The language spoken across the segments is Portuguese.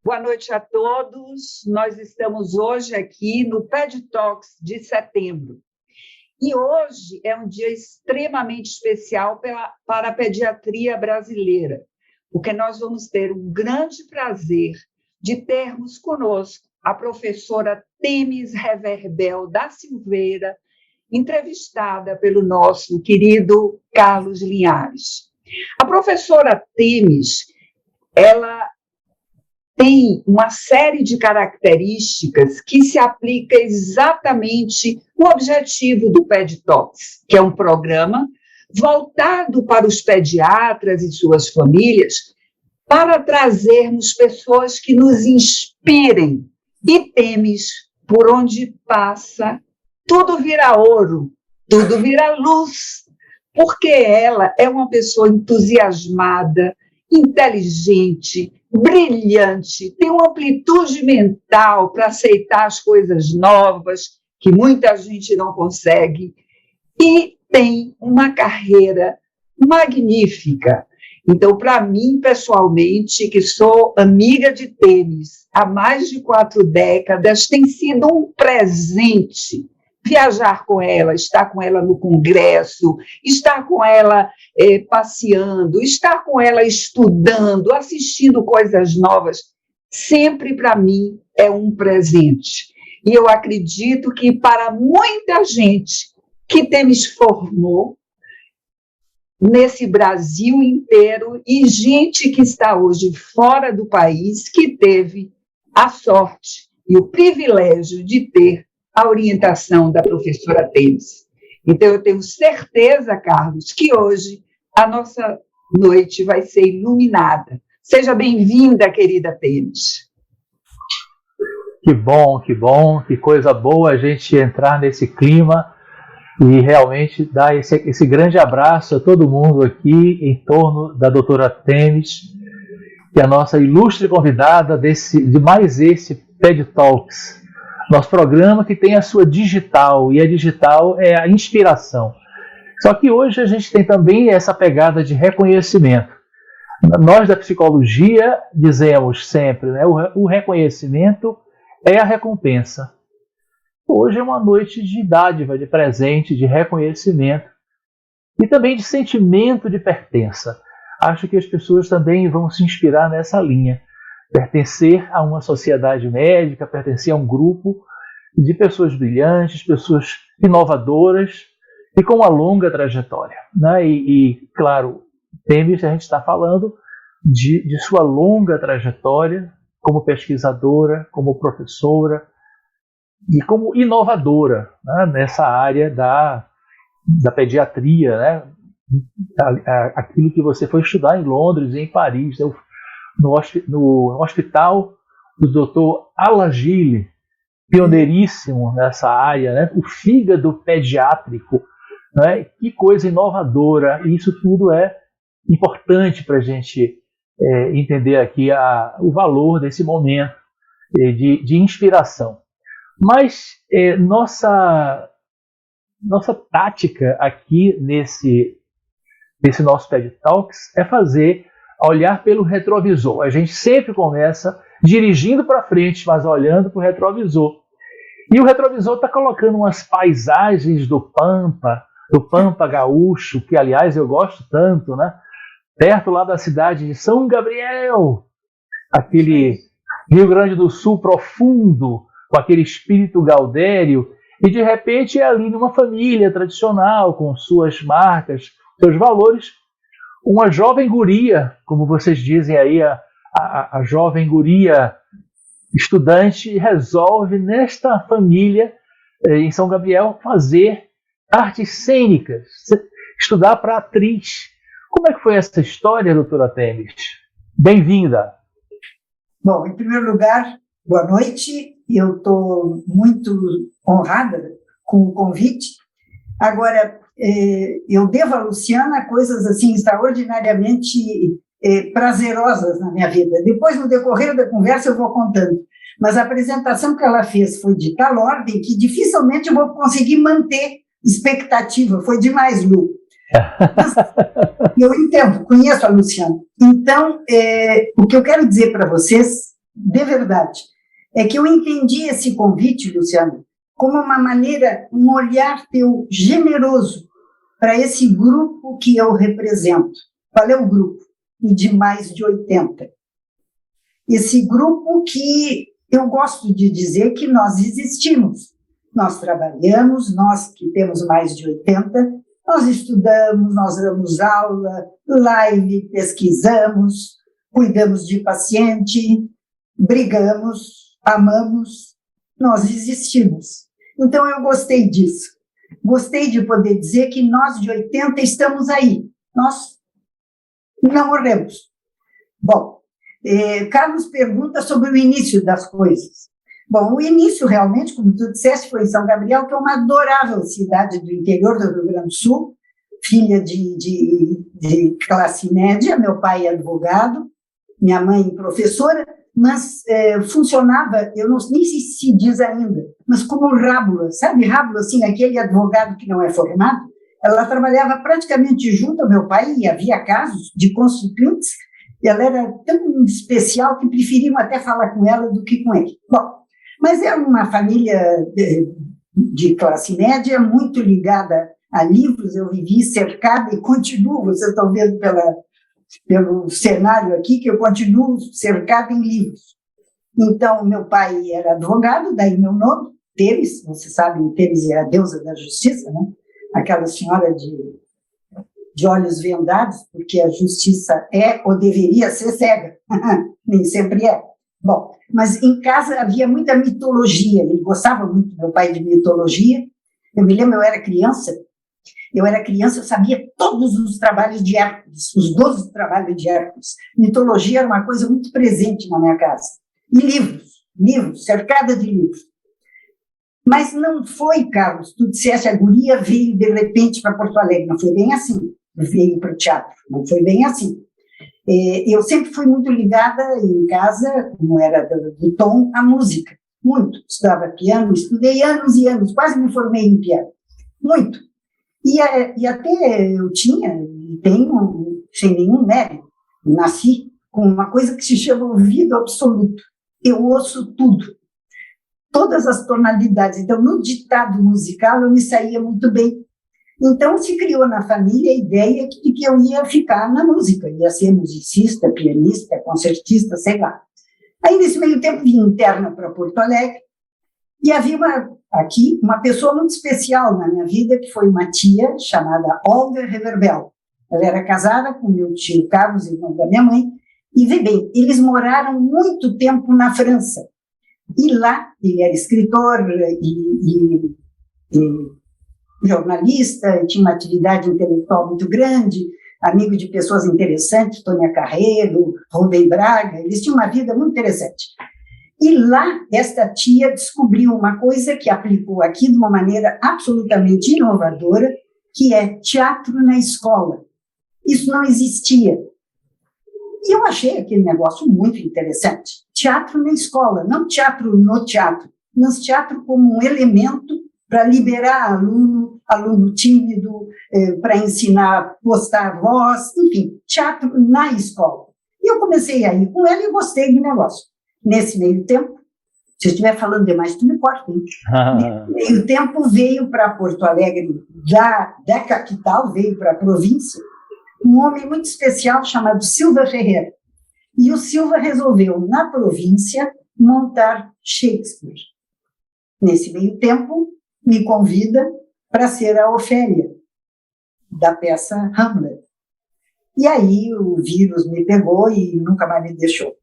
Boa noite a todos. Nós estamos hoje aqui no PED Talks de setembro. E hoje é um dia extremamente especial para a pediatria brasileira, porque nós vamos ter um grande prazer de termos conosco a professora Temis Reverbel da Silveira, entrevistada pelo nosso querido Carlos Linhares. A professora Temis, ela tem uma série de características que se aplica exatamente no objetivo do PED Talks, que é um programa voltado para os pediatras e suas famílias, para trazermos pessoas que nos inspirem. E Temis, por onde passa, tudo vira ouro, tudo vira luz, porque ela é uma pessoa entusiasmada, inteligente, brilhante, tem uma amplitude mental para aceitar as coisas novas, que muita gente não consegue, e tem uma carreira magnífica. Então, para mim, pessoalmente, que sou amiga de Temis há mais de 4 décadas, tem sido um presente viajar com ela, estar com ela no congresso, estar com ela passeando, estar com ela estudando, assistindo coisas novas, sempre para mim é um presente. E eu acredito que para muita gente que Temis formou nesse Brasil inteiro e gente que está hoje fora do país, que teve a sorte e o privilégio de ter a orientação da professora Temis. Então, eu tenho certeza, Carlos, que hoje a nossa noite vai ser iluminada. Seja bem-vinda, querida Temis. Que bom, que coisa boa a gente entrar nesse clima e realmente dar esse grande abraço a todo mundo aqui em torno da doutora Temis, que é a nossa ilustre convidada de mais esse PED Talks. Nosso programa que tem a sua digital, e a digital é a inspiração. Só que hoje a gente tem também essa pegada de reconhecimento. Nós da psicologia dizemos sempre, né, o reconhecimento é a recompensa. Hoje é uma noite de dádiva, de presente, de reconhecimento e também de sentimento de pertença. Acho que as pessoas também vão se inspirar nessa linha. Pertencer a uma sociedade médica, pertencer a um grupo de pessoas brilhantes, pessoas inovadoras e com uma longa trajetória, né? Claro, Temis, a gente está falando de sua longa trajetória como pesquisadora, como professora e como inovadora, né? Nessa área da pediatria, né? Aquilo que você foi estudar em Londres e em Paris, né? No hospital do Dr. Alagille, pioneiríssimo nessa área, né? O fígado pediátrico, né? Que coisa inovadora, e isso tudo é importante para a gente entender aqui o valor desse momento de inspiração. Mas nossa tática aqui nesse nosso TED Talks é olhar pelo retrovisor. A gente sempre começa dirigindo para frente, mas olhando para o retrovisor. E o retrovisor está colocando umas paisagens do Pampa gaúcho, que, aliás, eu gosto tanto, né? Perto lá da cidade de São Gabriel, aquele Rio Grande do Sul profundo, com aquele espírito gaudério, e de repente é ali numa família tradicional, com suas marcas, seus valores, uma jovem guria, como vocês dizem aí, a jovem guria estudante resolve, nesta família, em São Gabriel, fazer artes cênicas, estudar para atriz. Como é que foi essa história, doutora Temis? Bem-vinda. Bom, em primeiro lugar, boa noite. Eu estou muito honrada com o convite. Agora, eu devo a Luciana coisas assim extraordinariamente prazerosas na minha vida. Depois, no decorrer da conversa, eu vou contando. Mas a apresentação que ela fez foi de tal ordem que dificilmente eu vou conseguir manter expectativa. Foi demais, Lu. Mas, eu entendo, conheço a Luciana. Então, o que eu quero dizer para vocês de verdade, é que eu entendi esse convite, Luciano, como uma maneira, um olhar teu generoso para esse grupo que eu represento. Qual é o grupo? De mais de 80. Esse grupo que eu gosto de dizer que nós existimos. Nós trabalhamos, nós que temos mais de 80, nós estudamos, nós damos aula, live, pesquisamos, cuidamos de paciente, brigamos, amamos, nós existimos. Então, eu gostei disso. Gostei de poder dizer que nós de 80 estamos aí. Nós não morremos. Bom, Carlos pergunta sobre o início das coisas. Bom, o início realmente, como tu disseste, foi em São Gabriel, que é uma adorável cidade do interior do Rio Grande do Sul, filha de classe média, meu pai é advogado, minha mãe professora, mas funcionava, eu não nem sei se diz ainda, mas como rábula, sabe rábula, assim, aquele advogado que não é formado, ela trabalhava praticamente junto ao meu pai e havia casos de constituintes, e ela era tão especial que preferiam até falar com ela do que com ele. Bom, mas é uma família de classe média muito ligada a livros, eu vivi cercada e continuo, vocês estão vendo pelo cenário aqui, que eu continuo cercada em livros. Então, meu pai era advogado, daí meu nome, Teres, você sabe, Teres é a deusa da justiça, né? Aquela senhora de olhos vendados, porque a justiça é ou deveria ser cega, nem sempre é. Bom, mas em casa havia muita mitologia, ele gostava muito, meu pai, de mitologia. Eu me lembro, eu era criança, eu sabia todos os trabalhos de Hércules, os 12 trabalhos de Hércules. Mitologia era uma coisa muito presente na minha casa. E livros, cercada de livros. Mas não foi, Carlos, tu disseste, a guria veio de repente para Porto Alegre, não foi bem assim, veio para o teatro, não foi bem assim. Eu sempre fui muito ligada em casa, como era do tom, à música, muito. Estudava piano, estudei anos e anos, quase me formei em piano, muito. E até eu tenho, sem nenhum mérito, nasci com uma coisa que se chama ouvido absoluto. Eu ouço tudo, todas as tonalidades. Então, no ditado musical, eu me saía muito bem. Então, se criou na família a ideia de que eu ia ficar na música, ia ser musicista, pianista, concertista, sei lá. Aí, nesse meio tempo, vim interna para Porto Alegre, e havia aqui uma pessoa muito especial na minha vida, que foi uma tia chamada Olga Reverbel. Ela era casada com meu tio Carlos, irmão da minha mãe, e vê bem, eles moraram muito tempo na França. E lá, ele era escritor e jornalista, tinha uma atividade intelectual muito grande, amigo de pessoas interessantes, Tônia Carreiro, Rubem Braga, eles tinham uma vida muito interessante. E lá, esta tia descobriu uma coisa que aplicou aqui de uma maneira absolutamente inovadora, que é teatro na escola. Isso não existia. E eu achei aquele negócio muito interessante. Teatro na escola, não teatro no teatro, mas teatro como um elemento para liberar aluno tímido, para ensinar a postar voz, enfim, teatro na escola. E eu comecei a ir com ela e gostei do negócio. Nesse meio tempo, se eu estiver falando demais, tu me corta, hein? Nesse meio tempo veio para Porto Alegre, da capital, veio para a província, um homem muito especial chamado Silva Ferreira. E o Silva resolveu, na província, montar Shakespeare. Nesse meio tempo, me convida para ser a Ofélia, da peça Hamlet. E aí o vírus me pegou e nunca mais me deixou.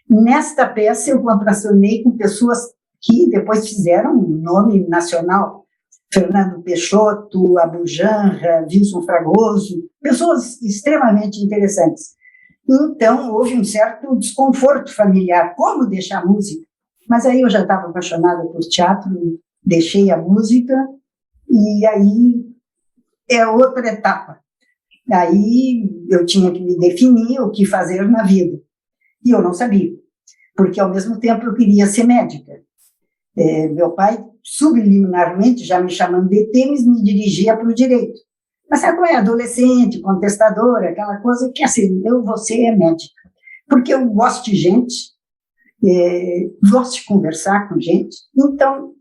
Nesta peça eu contracionei com pessoas que depois fizeram um nome nacional, Fernando Peixoto, Abu Janra, Wilson Fragoso, pessoas extremamente interessantes. Então, houve um certo desconforto familiar, como deixar a música? Mas aí eu já estava apaixonada por teatro, deixei a música, e aí é outra etapa. Aí eu tinha que me definir o que fazer na vida. E eu não sabia, porque ao mesmo tempo eu queria ser médica. Meu pai, subliminarmente, já me chamando de Temes, me dirigia para o direito. Mas sabe como é? Adolescente, contestadora, aquela coisa que assim, eu vou ser médica. Porque eu gosto de gente, gosto de conversar com gente, então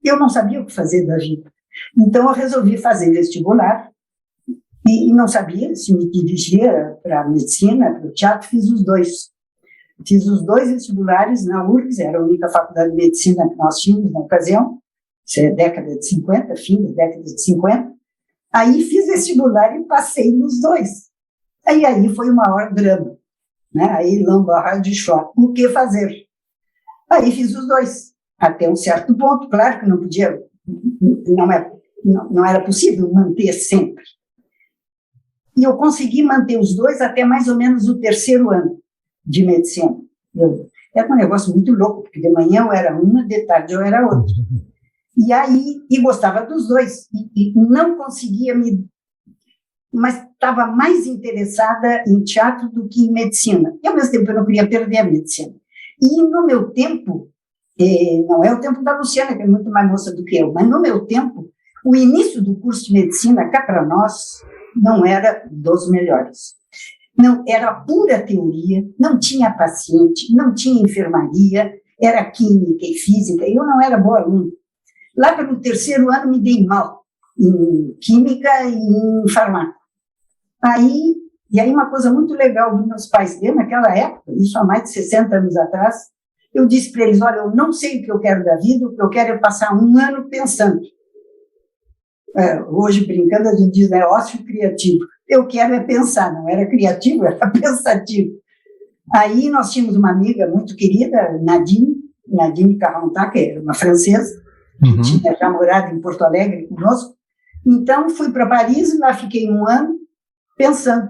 eu não sabia o que fazer da vida. Então eu resolvi fazer vestibular e não sabia se me dirigia para a medicina, para o teatro, fiz os dois. Fiz os dois vestibulares na URGS, era a única faculdade de medicina que nós tínhamos na ocasião, isso é década de 50, fim da década de 50. Aí fiz vestibular e passei nos dois. Aí foi o maior drama, né? Aí l'embarras du choix, o que fazer? Aí fiz os dois, até um certo ponto, claro que não podia, não era possível manter sempre. E eu consegui manter os dois até mais ou menos o terceiro ano de medicina. Era um negócio muito louco, porque de manhã eu era uma, de tarde eu era outra. E gostava dos dois, e não conseguia mas estava mais interessada em teatro do que em medicina. E, ao mesmo tempo, eu não queria perder a medicina. E, no meu tempo, não é o tempo da Luciana, que é muito mais moça do que eu, mas, no meu tempo, o início do curso de medicina, cá para nós, não era dos melhores. Não, era pura teoria, não tinha paciente, não tinha enfermaria, era química e física, e eu não era boa aluna. Lá pelo terceiro ano me dei mal, em química e em farmácia. E aí uma coisa muito legal dos meus pais, naquela época, isso há mais de 60 anos atrás, eu disse para eles, olha, eu não sei o que eu quero da vida, o que eu quero é passar um ano pensando. Hoje, brincando, a gente diz, ócio criativo. Eu quero é pensar, não era criativo, era pensativo. Aí nós tínhamos uma amiga muito querida, Nadine Carontac, que era uma francesa, que tinha já morado em Porto Alegre conosco. Então, fui para Paris e lá fiquei um ano pensando.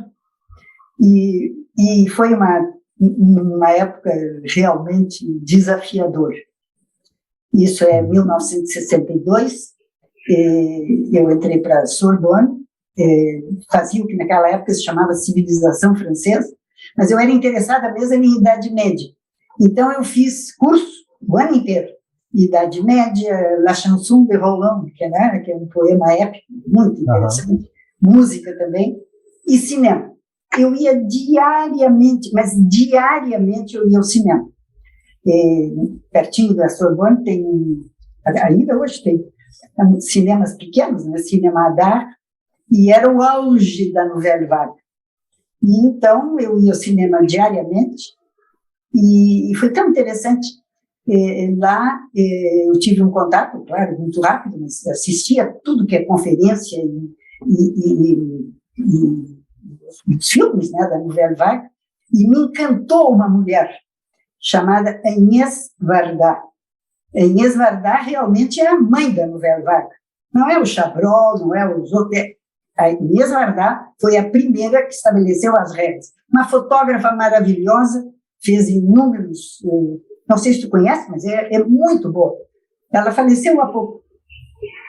E foi uma época realmente desafiadora. Isso é 1962, eu entrei para a Sorbonne, fazia o que naquela época se chamava civilização francesa, mas eu era interessada mesmo em Idade Média. Então, eu fiz curso o ano inteiro. Idade Média, La Chanson de Roland, que é um poema épico, muito interessante, música também, e cinema. Eu ia diariamente, mas diariamente eu ia ao cinema. Pertinho da Sorbonne tem, ainda hoje tem, cinemas pequenos, né? Cinema d'Art, e era o auge da Nouvelle Vague. E então eu ia ao cinema diariamente, e foi tão interessante. Lá eu tive um contato, claro, muito rápido, mas assistia tudo que é conferência e os filmes, né, da Nouvelle Vague, e me encantou uma mulher chamada Agnès Varda. Agnès Varda realmente é a mãe da Nouvelle Vague. Não é o Chabrol, não é os outros. A Agnès Varda foi a primeira que estabeleceu as regras. Uma fotógrafa maravilhosa, fez inúmeros... Não sei se tu conhece, mas é muito boa. Ela faleceu há pouco.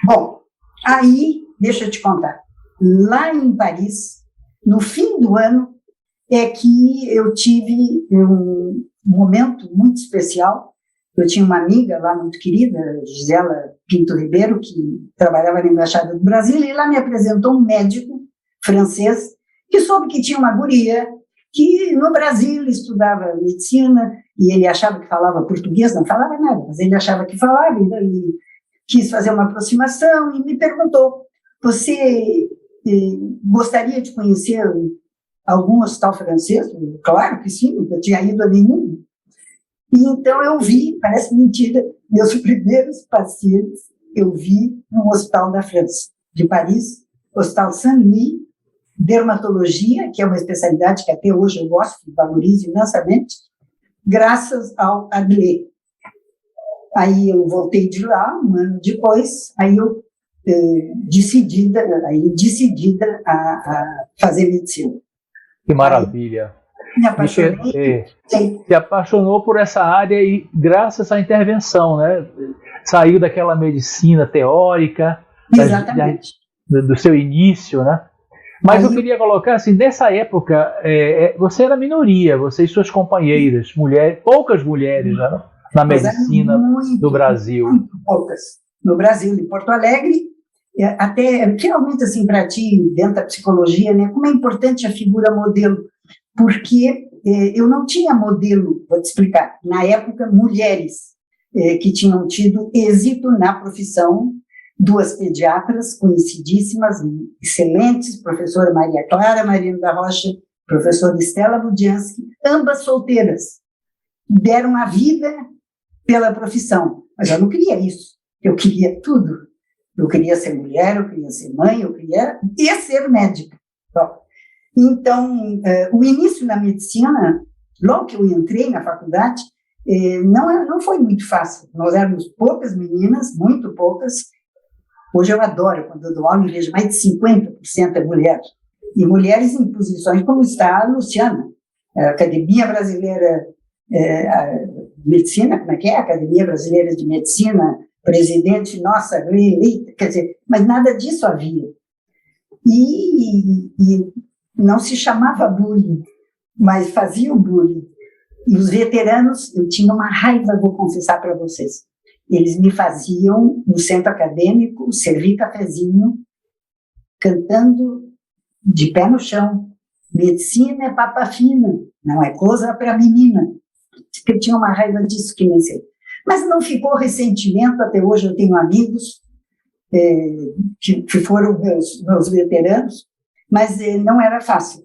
Bom, aí, deixa eu te contar. Lá em Paris, no fim do ano, é que eu tive um momento muito especial. Eu tinha uma amiga lá muito querida, Gisela Pinto Ribeiro, que trabalhava na Embaixada do Brasil, e lá me apresentou um médico francês que soube que tinha uma guria que no Brasil estudava medicina, e ele achava que falava português, não falava nada, mas ele achava que falava, e quis fazer uma aproximação e me perguntou, você gostaria de conhecer algum hospital francês? Claro que sim, nunca tinha ido a nenhum. E então eu vi, parece mentira, meus primeiros pacientes eu vi no hospital da França, de Paris, Hospital Saint-Louis, dermatologia, que é uma especialidade que até hoje eu gosto, valorizo imensamente, graças ao Adler. Aí eu voltei de lá, um ano depois, aí eu decidida a fazer medicina. Que maravilha. Aí, me apaixonei. Se apaixonou por essa área e graças à intervenção, né? Saiu daquela medicina teórica, exatamente, do seu início, né? Mas eu queria colocar assim, nessa época, você era minoria, você e suas companheiras, poucas mulheres, né, na medicina do Brasil. Muito poucas. No Brasil, em Porto Alegre, até realmente assim para ti, dentro da psicologia, né, como é importante a figura modelo, porque eu não tinha modelo, vou te explicar, na época, mulheres que tinham tido êxito na profissão, duas pediatras conhecidíssimas, excelentes, professora Maria Clara Marino da Rocha, professora Estela Budiansky, ambas solteiras, deram a vida pela profissão, mas eu não queria isso, eu queria tudo, eu queria ser mulher, eu queria ser mãe, eu queria ser médica. Então, o início na medicina, logo que eu entrei na faculdade, não foi muito fácil. Nós éramos poucas meninas, muito poucas. Hoje eu adoro, quando eu dou aula, eu vejo mais de 50% é mulher. E mulheres em posições como está a Luciana, a Academia Brasileira de Medicina, como é que é? A Academia Brasileira de Medicina, presidente, nossa, reeleita, quer dizer, mas nada disso havia. E não se chamava bullying, mas fazia o bullying. E os veteranos, eu tinha uma raiva, vou confessar para vocês. Eles me faziam, no centro acadêmico, servir cafezinho, cantando de pé no chão. Medicina é papa fina, não é coisa para menina. Eu tinha uma raiva disso, que nem sei. Mas não ficou ressentimento, até hoje eu tenho amigos que foram meus veteranos, mas não era fácil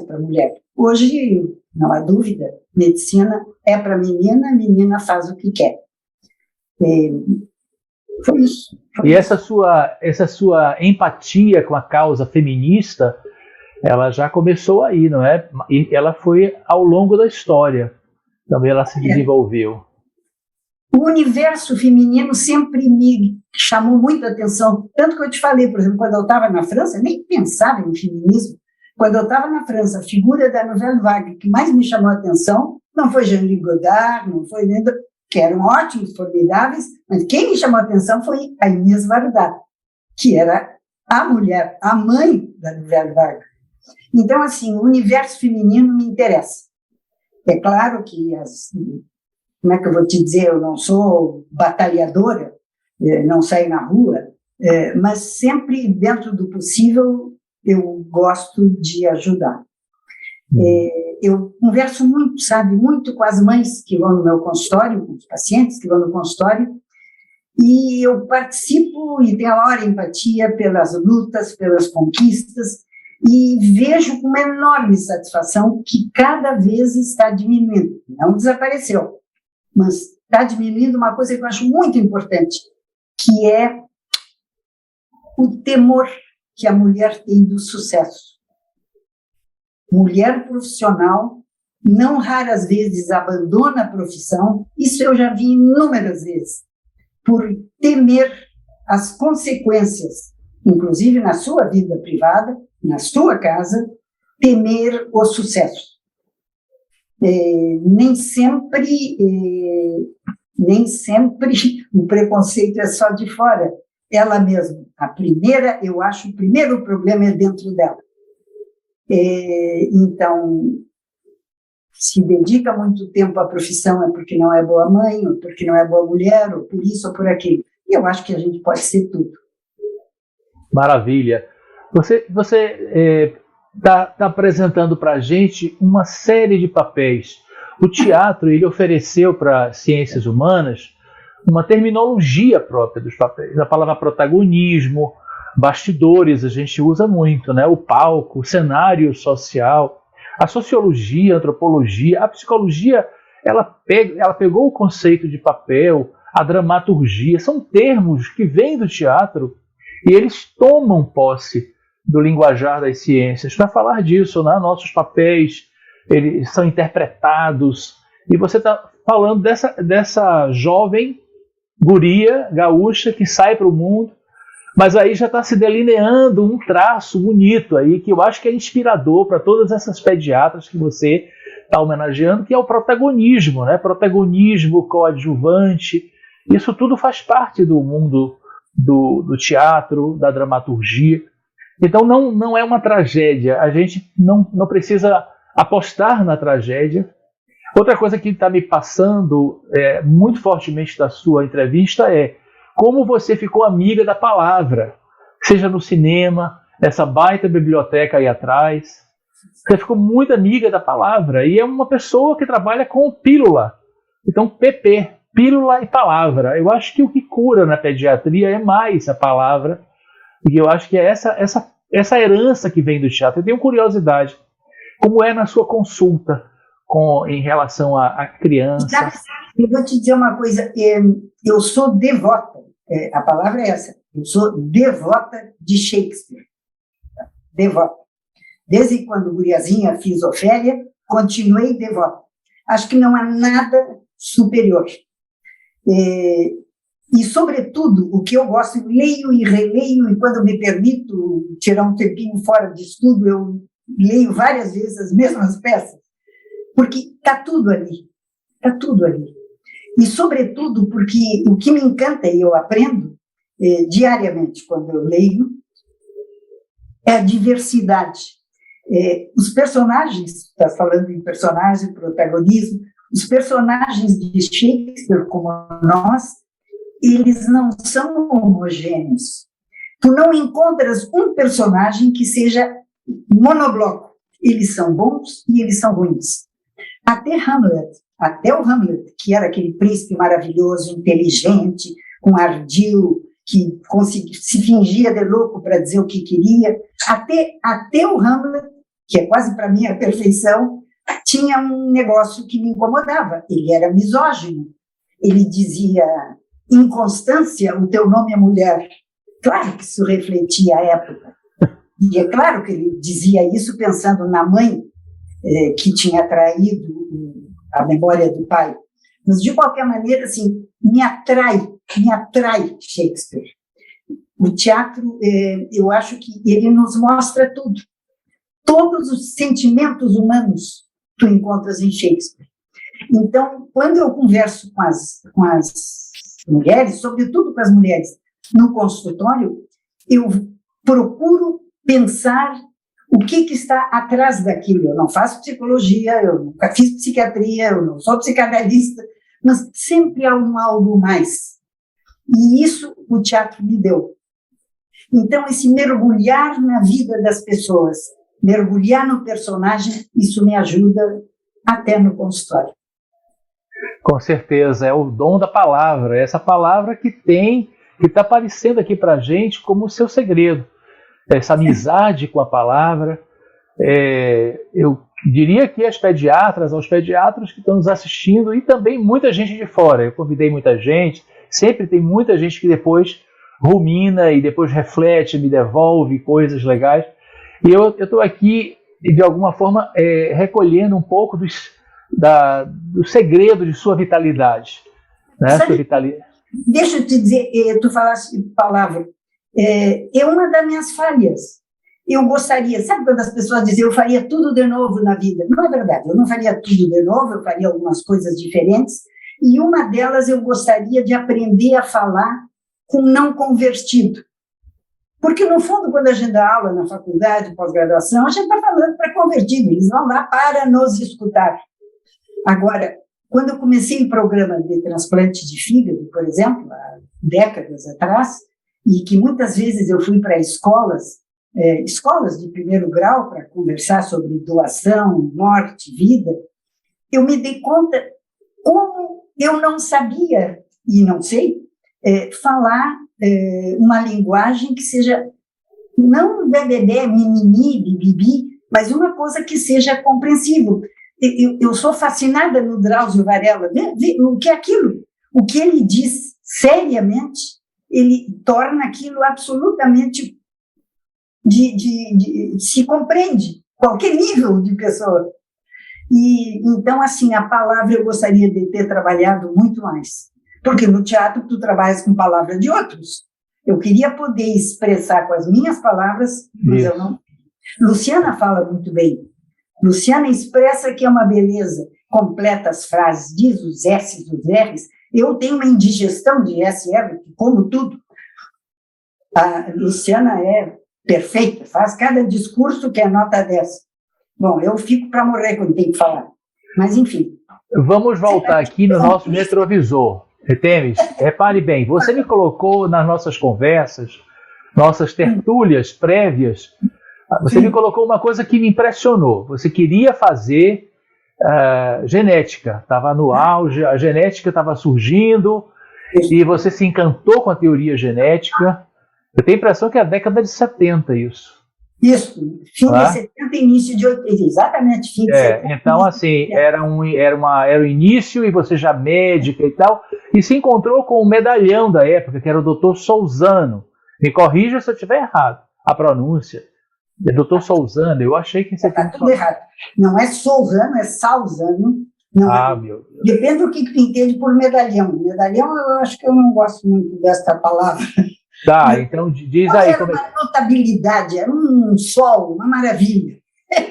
para a mulher. Hoje, não há dúvida, medicina é para menina, a menina faz o que quer. Foi isso. E essa sua empatia com a causa feminista, ela já começou aí, não é? E ela foi ao longo da história, também ela se desenvolveu. O universo feminino sempre me chamou muita atenção, tanto que eu te falei, por exemplo, quando eu estava na França, eu nem pensava em feminismo. Quando eu estava na França, a figura da Nouvelle Vague que mais me chamou a atenção não foi Jean-Luc Godard, não foi nem que eram ótimos, formidáveis, mas quem me chamou a atenção foi a Inês Varda, que era a mulher, a mãe da Nouvelle Vague. Então, assim, o universo feminino me interessa. É claro que como é que eu vou te dizer, eu não sou batalhadora, não saio na rua, mas sempre, dentro do possível, eu gosto de ajudar. Eu converso muito, muito com as mães que vão no meu consultório, com os pacientes que vão no consultório, e eu participo e tenho a maior empatia pelas lutas, pelas conquistas, e vejo com uma enorme satisfação que cada vez está diminuindo. Não desapareceu, mas está diminuindo uma coisa que eu acho muito importante, que é o temor que a mulher tem do sucesso. Mulher profissional, não raras vezes abandona a profissão, isso eu já vi inúmeras vezes, por temer as consequências, inclusive na sua vida privada, na sua casa, temer o sucesso. Nem sempre o preconceito é só de fora, ela mesma. Eu acho, o primeiro problema é dentro dela. Então, se dedica muito tempo à profissão é porque não é boa mãe, ou porque não é boa mulher, ou por isso ou por aquilo. E eu acho que a gente pode ser tudo. Maravilha. Você está apresentando para a gente uma série de papéis. O teatro ele ofereceu para ciências humanas uma terminologia própria dos papéis. A palavra protagonismo, bastidores, a gente usa muito, né? O palco, o cenário social, a sociologia, a antropologia, a psicologia, ela pegou o conceito de papel, a dramaturgia, são termos que vêm do teatro e eles tomam posse do linguajar das ciências para falar disso, né? Nossos papéis eles são interpretados e você está falando dessa jovem guria gaúcha que sai para o mundo, mas aí já está se delineando um traço bonito aí que eu acho que é inspirador para todas essas pediatras que você está homenageando, que é o protagonismo, né? Protagonismo coadjuvante, isso tudo faz parte do mundo do teatro, da dramaturgia. Então não é uma tragédia, a gente não precisa apostar na tragédia. Outra coisa que está me passando muito fortemente da sua entrevista é como você ficou amiga da palavra, seja no cinema, essa baita biblioteca aí atrás, Você ficou muito amiga da palavra e é uma pessoa que trabalha com pílula. Então, PP, pílula e palavra. Eu acho que o que cura na pediatria é mais a palavra, e eu acho que é essa herança que vem do teatro. Eu tenho curiosidade, como é na sua consulta em relação a criança? Eu vou te dizer uma coisa, eu sou devota, a palavra é essa, eu sou devota de Shakespeare, devota. Desde quando guriazinha fiz Ofélia, continuei devota. Acho que não há nada superior. E, sobretudo, o que eu gosto, eu leio e releio, e quando me permito tirar um tempinho fora de estudo, eu leio várias vezes as mesmas peças, porque está tudo ali, está tudo ali. E, sobretudo, porque o que me encanta, e eu aprendo diariamente quando eu leio, é a diversidade. Os personagens, está falando em personagem, protagonismo, os personagens de Shakespeare, como nós, eles não são homogêneos. Tu não encontras um personagem que seja monobloco. Eles são bons e eles são ruins. Até o Hamlet, que era aquele príncipe maravilhoso, inteligente, com ardil, que se fingia de louco para dizer o que queria, até o Hamlet, que é quase para mim a perfeição, tinha um negócio que me incomodava. Ele era misógino. Ele dizia, inconstância, o teu nome é mulher. Claro que isso refletia a época. E é claro que ele dizia isso pensando na mãe que tinha traído a memória do pai. Mas, de qualquer maneira, assim, me atrai Shakespeare. O teatro, eu acho que ele nos mostra tudo. Todos os sentimentos humanos tu encontras em Shakespeare. Então, quando eu converso com as mulheres, sobretudo com as mulheres no consultório, eu procuro pensar o que está atrás daquilo. Eu não faço psicologia, eu nunca fiz psiquiatria, eu não sou psicanalista, mas sempre há algo mais. E isso o teatro me deu. Então, esse mergulhar na vida das pessoas, mergulhar no personagem, isso me ajuda até no consultório. Com certeza, é o dom da palavra, essa palavra que está aparecendo aqui para a gente como o seu segredo, essa amizade com a palavra. Eu diria que aos pediatras que estão nos assistindo e também muita gente de fora, eu convidei muita gente, sempre tem muita gente que depois rumina e depois reflete, me devolve coisas legais. E eu estou aqui, de alguma forma, recolhendo um pouco do segredo de sua vitalidade. Né? Deixa eu te dizer, tu falaste palavra, é uma das minhas falhas. Eu gostaria, sabe quando as pessoas dizem, eu faria tudo de novo na vida? Não é verdade, eu não faria tudo de novo, eu faria algumas coisas diferentes, e uma delas eu gostaria de aprender a falar com não convertido. Porque, no fundo, quando a gente dá aula na faculdade, pós-graduação, a gente está falando para convertido, eles vão lá para nos escutar. Agora, quando eu comecei o programa de transplante de fígado, por exemplo, há décadas atrás, e que muitas vezes eu fui para escolas de primeiro grau para conversar sobre doação, morte, vida, eu me dei conta como eu não sabia, e não sei, falar uma linguagem que seja não bebê, mimimi, bibibi, mas uma coisa que seja compreensível. Eu sou fascinada no Drauzio Varela. O que é aquilo? O que ele diz seriamente, ele torna aquilo absolutamente se compreende, qualquer nível de pessoa. E então, assim, a palavra eu gostaria de ter trabalhado muito mais. Porque no teatro tu trabalhas com palavras de outros. Eu queria poder expressar com as minhas palavras, mas eu não. Luciana fala muito bem. Luciana expressa que é uma beleza, completa as frases, diz os S's, os R's. Eu tenho uma indigestão de S, R, como tudo. A Luciana é perfeita, faz cada discurso que é nota 10. Bom, eu fico para morrer quando tenho que falar. Mas, enfim. Vamos voltar aqui no nosso retrovisor. Temes, repare bem, você me colocou nas nossas conversas, nossas tertúlias prévias, Você me colocou uma coisa que me impressionou. Você queria fazer genética, estava no auge, a genética estava surgindo, e você se encantou com a teoria genética. Eu tenho a impressão que é a década de 70 isso. Isso, fim de 70 e início de 80, exatamente, fim de 70. Então, assim, era o início, e você já médica e tal, e se encontrou com o medalhão da época, que era o Dr. Souzano. Me corrija se eu estiver errado, a pronúncia. Dr. Souzano, eu achei que você tinha... tudo errado. Não é Souzano, é Salzano. Não meu Deus. Depende do que tu entende por medalhão. Medalhão, eu acho que eu não gosto muito desta palavra. Tá, então diz aí. Era uma notabilidade, era um sol, uma maravilha.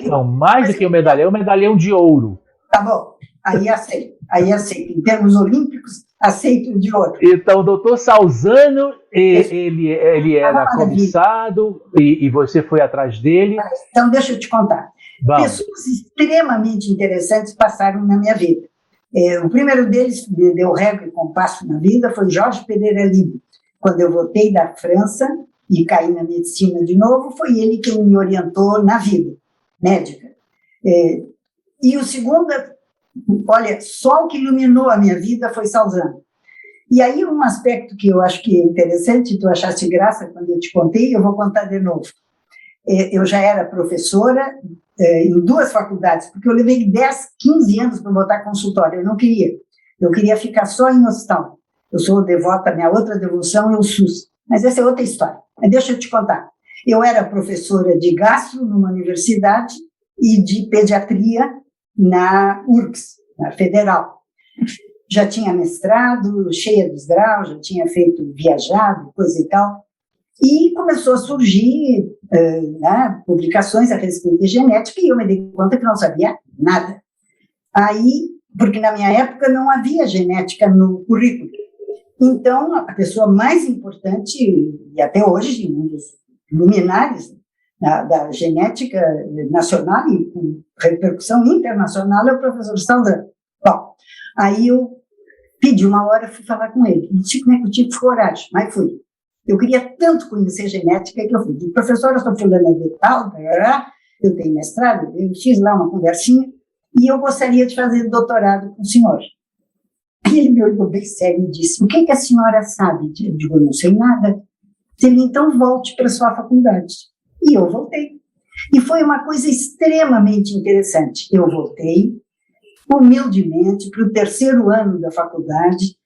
Não, mais do que o medalhão de ouro. Tá bom, aí aceito. Em termos olímpicos, aceito de ouro. Então, o doutor Salzano, ele era comissado e você foi atrás dele. Então, deixa eu te contar. Pessoas extremamente interessantes passaram na minha vida. O primeiro deles me deu régua e compasso na vida foi Jorge Pereira Lima. Quando eu voltei da França e caí na medicina de novo, foi ele quem me orientou na vida médica. E o segundo, olha, só o que iluminou a minha vida foi Salzano. E aí um aspecto que eu acho que é interessante, tu achaste graça quando eu te contei, eu vou contar de novo. Eu já era professora em 2 faculdades, porque eu levei 10, 15 anos para botar consultório, eu não queria. Eu queria ficar só em hospital. Eu sou devota, minha outra devoção é o SUS. Mas essa é outra história. Mas deixa eu te contar. Eu era professora de gastro numa universidade e de pediatria na URGS, na Federal. Já tinha mestrado, cheia dos graus, já tinha feito viajado, coisa e tal. E começou a surgir publicações a respeito de genética e eu me dei conta que não sabia nada. Aí, porque na minha época não havia genética no currículo. Então, a pessoa mais importante, e até hoje, um dos luminares da genética nacional e com repercussão internacional, é o professor Salzano. Bom, aí eu pedi uma hora, fui falar com ele. Não sei como é que eu tive coragem, mas fui. Eu queria tanto conhecer genética que eu fui. Professora, eu sou fulana de tal, eu tenho mestrado, eu fiz lá uma conversinha, e eu gostaria de fazer doutorado com o senhor. Ele me olhou bem sério e disse, o que a senhora sabe? Eu digo, eu não sei nada. Ele, então, volte para a sua faculdade. E eu voltei. E foi uma coisa extremamente interessante. Eu voltei, humildemente, para o 3º ano da faculdade.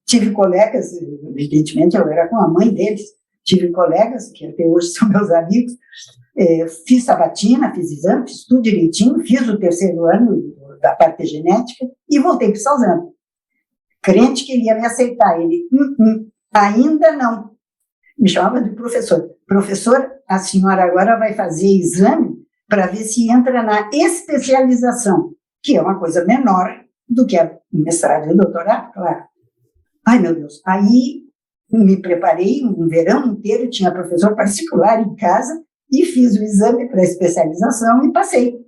Tive colegas, evidentemente, eu era com a mãe deles, tive colegas, que até hoje são meus amigos, fiz sabatina, fiz exame, fiz tudo direitinho, fiz o 3º ano da parte genética e voltei para o Salzano. Crente que ele ia me aceitar. Ele, ainda não. Me chamava de professor. Professor, a senhora agora vai fazer exame para ver se entra na especialização, que é uma coisa menor do que a mestrado e doutorado, claro. Ai, meu Deus. Aí me preparei um verão inteiro, tinha professor particular em casa e fiz o exame para especialização e passei.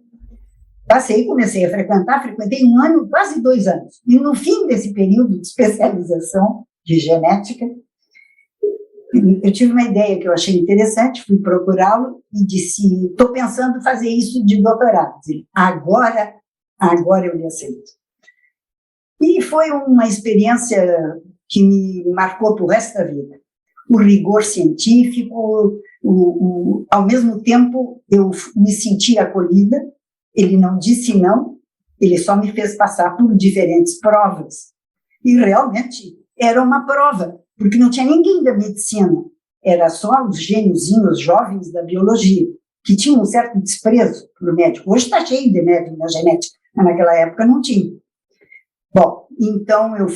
Comecei a frequentei 1 ano, quase 2 anos. E no fim desse período de especialização de genética, eu tive uma ideia que eu achei interessante, fui procurá-lo e disse, estou pensando em fazer isso de doutorado. Ele, agora eu lhe aceito. E foi uma experiência que me marcou para o resto da vida. O rigor científico, ao mesmo tempo eu me senti acolhida, ele não disse não, ele só me fez passar por diferentes provas. E realmente era uma prova, porque não tinha ninguém da medicina, era só os gêniozinhos jovens da biologia, que tinham um certo desprezo pelo médico. Hoje está cheio de médico na genética, mas naquela época não tinha. Bom, então eu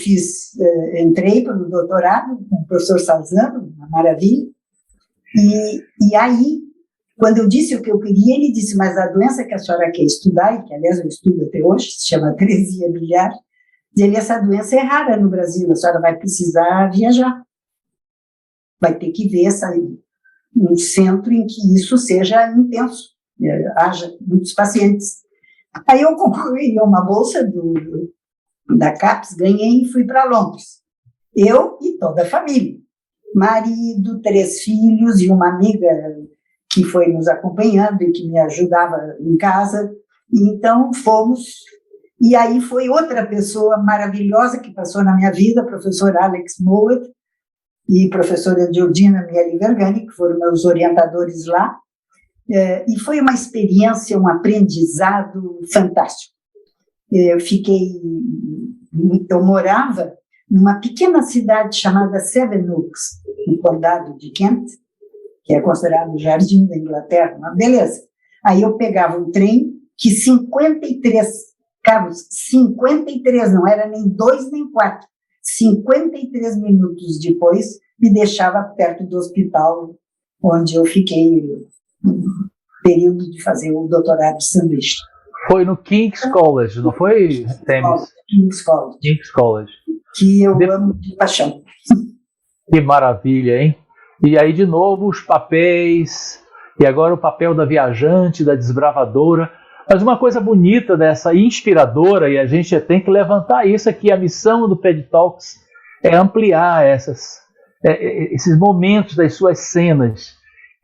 entrei para o doutorado com o professor Salzano, uma maravilha, e aí, quando eu disse o que eu queria, ele disse, mas a doença que a senhora quer estudar, e que aliás eu estudo até hoje, se chama atresia biliar, essa doença é rara no Brasil, a senhora vai precisar viajar, vai ter que ver um centro em que isso seja intenso, haja muitos pacientes. Aí eu concorri a uma bolsa da CAPES, ganhei e fui para Londres. Eu e toda a família. Marido, 3 filhos e uma amiga que foi nos acompanhando e que me ajudava em casa. E então fomos, e aí foi outra pessoa maravilhosa que passou na minha vida, a professora Alex Mowat e a professora Georgina Miele Vergani, que foram meus orientadores lá, e foi uma experiência, um aprendizado fantástico. Eu morava numa pequena cidade chamada Sevenoaks, no condado de Kent, que é considerado o jardim da Inglaterra, mas beleza. Aí eu pegava um trem que 53 carros, 53, não era nem 2 nem 4, 53 minutos depois, me deixava perto do hospital onde eu fiquei no período de fazer o doutorado de sanduíche. Foi no King's College, não foi, Temis? King's College. King's College. Que eu amo de paixão. Que maravilha, hein? E aí, de novo, os papéis, e agora o papel da viajante, da desbravadora. Mas uma coisa bonita dessa, inspiradora, e a gente tem que levantar isso aqui, a missão do PED Talks é ampliar esses momentos das suas cenas,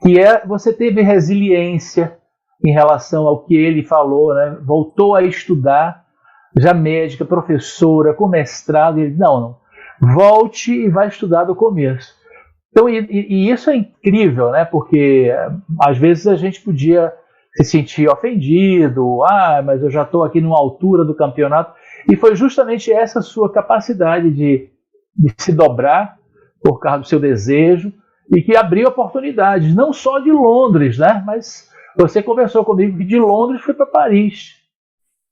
que você teve resiliência em relação ao que ele falou, né? Voltou a estudar, já médica, professora, com mestrado, e ele, não, volte e vai estudar do começo. Então, e isso é incrível, né? Porque às vezes a gente podia se sentir ofendido, mas eu já estou aqui numa altura do campeonato, e foi justamente essa sua capacidade de se dobrar por causa do seu desejo, e que abriu oportunidades, não só de Londres, né? Mas você conversou comigo que de Londres foi para Paris,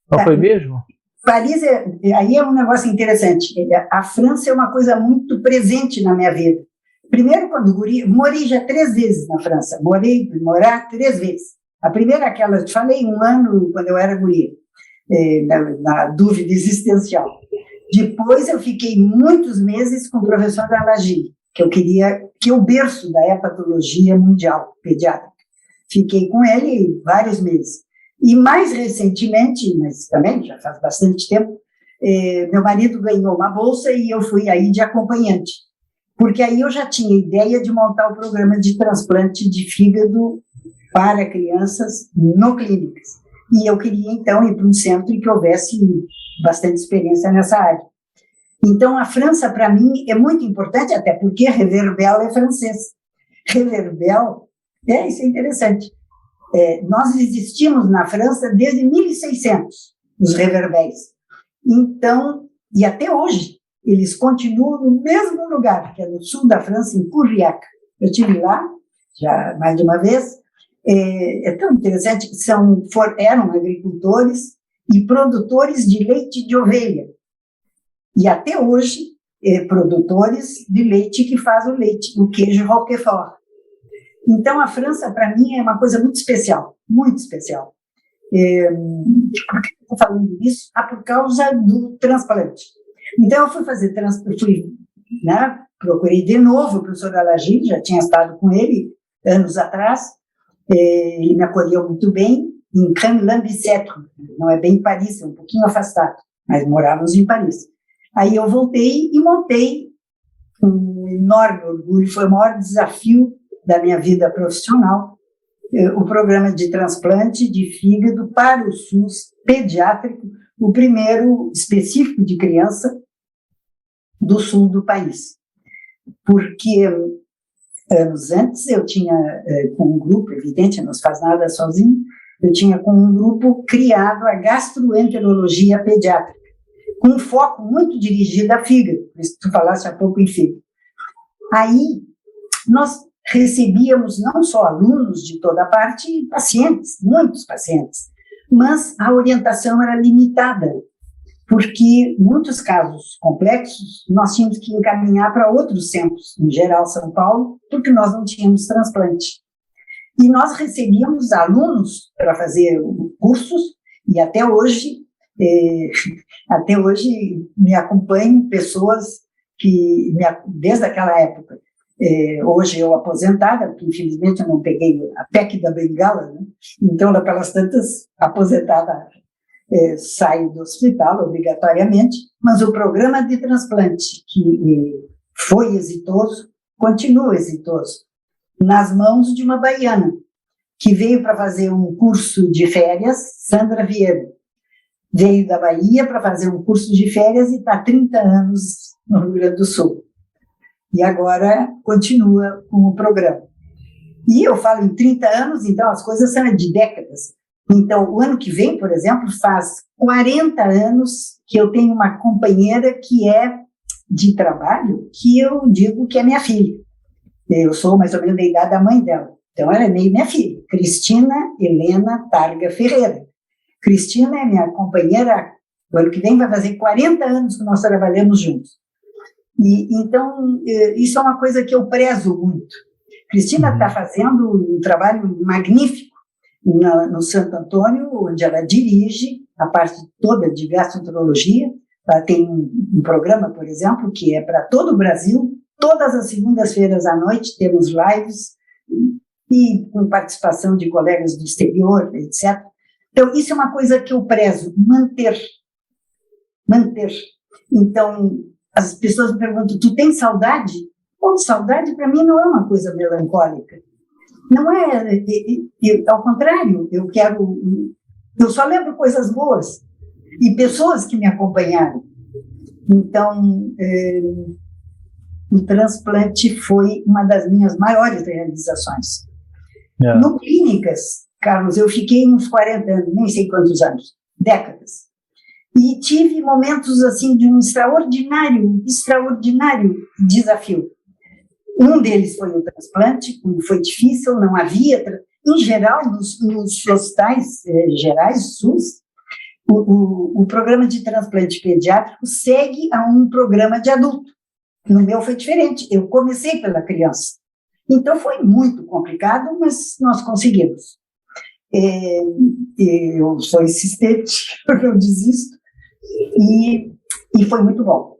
não foi mesmo? Paris, aí é um negócio interessante. A França é uma coisa muito presente na minha vida. Primeiro, quando morei já 3 vezes na França, morar 3 vezes. A primeira, aquela, eu te falei, 1 ano, quando eu era guria, na dúvida existencial. Depois eu fiquei muitos meses com o professor Dalagi, que eu queria, que é o berço da hepatologia mundial pediátrica. Fiquei com ele vários meses. E mais recentemente, mas também já faz bastante tempo, meu marido ganhou uma bolsa e eu fui aí de acompanhante. Porque aí eu já tinha ideia de montar o programa de transplante de fígado para crianças no clínicas. E eu queria, então, ir para um centro em que houvesse bastante experiência nessa área. Então, a França, para mim, é muito importante, até porque Reverbel é francês. Reverbel, isso é interessante. Nós existimos na França desde 1600, os Reverbéis. Então, e até hoje, eles continuam no mesmo lugar, que é no sul da França, em Courriac. Eu estive lá, já mais de uma vez. É tão interessante, eram agricultores e produtores de leite de ovelha. E até hoje, produtores de leite que faz o leite, o queijo Roquefort. Então, a França, para mim, é uma coisa muito especial, muito especial. Por que eu estou falando disso? Por causa do transplante. Então, eu fui fazer transplante, procurei de novo o professor Dalagi, já tinha estado com ele anos atrás, ele me acolheu muito bem, em Cannes-Bicêtre, não é bem Paris, é um pouquinho afastado, mas morávamos em Paris. Aí eu voltei e montei um enorme orgulho, foi o maior desafio da minha vida profissional, o programa de transplante de fígado para o SUS pediátrico, o primeiro específico de criança do sul do país. Porque anos antes eu tinha, com um grupo, evidente, não se faz nada sozinho, eu tinha com um grupo criado a gastroenterologia pediátrica, com um foco muito dirigido a fígado, por isso tu falaste há pouco em fígado. Aí nós recebíamos não só alunos de toda parte, pacientes, muitos pacientes, mas a orientação era limitada, porque muitos casos complexos nós tínhamos que encaminhar para outros centros, em geral São Paulo, porque nós não tínhamos transplante. E nós recebíamos alunos para fazer cursos, e até hoje me acompanham pessoas que, desde aquela época, hoje eu aposentada, porque infelizmente eu não peguei a PEC da Bengala, né? Então, pelas tantas, aposentada, saio do hospital obrigatoriamente, mas o programa de transplante, que foi exitoso, continua exitoso, nas mãos de uma baiana, que veio para fazer um curso de férias, Sandra Vieira. Veio da Bahia para fazer um curso de férias e está há 30 anos no Rio Grande do Sul. E agora continua com o programa. E eu falo em 30 anos, então as coisas são de décadas. Então, o ano que vem, por exemplo, faz 40 anos que eu tenho uma companheira que é de trabalho, que eu digo que é minha filha. Eu sou mais ou menos da idade da mãe dela. Então, ela é meio minha filha, Cristina Helena Targa Ferreira. Cristina é minha companheira, o ano que vem vai fazer 40 anos que nós trabalhamos juntos. E, então, isso é uma coisa que eu prezo muito. Cristina está fazendo um trabalho magnífico no Santo Antônio, onde ela dirige a parte toda de gastroenterologia. Ela tem um programa, por exemplo, que é para todo o Brasil. Todas as segundas-feiras à noite temos lives e com participação de colegas do exterior, etc. Então, isso é uma coisa que eu prezo, manter. Então, as pessoas me perguntam, tu tem saudade? Bom, saudade para mim não é uma coisa melancólica. Não é, ao contrário, eu só lembro coisas boas e pessoas que me acompanharam. Então, o transplante foi uma das minhas maiores realizações. No Clínicas, Carlos, eu fiquei uns 40 anos, nem sei quantos anos, décadas. E tive momentos assim de um extraordinário desafio. Um deles foi o transplante, foi difícil, não havia. Em geral, nos hospitais gerais, SUS, o programa de transplante pediátrico segue a um programa de adulto. No meu foi diferente, eu comecei pela criança. Então foi muito complicado, mas nós conseguimos. Eu sou insistente, porque eu desisto, e foi muito bom.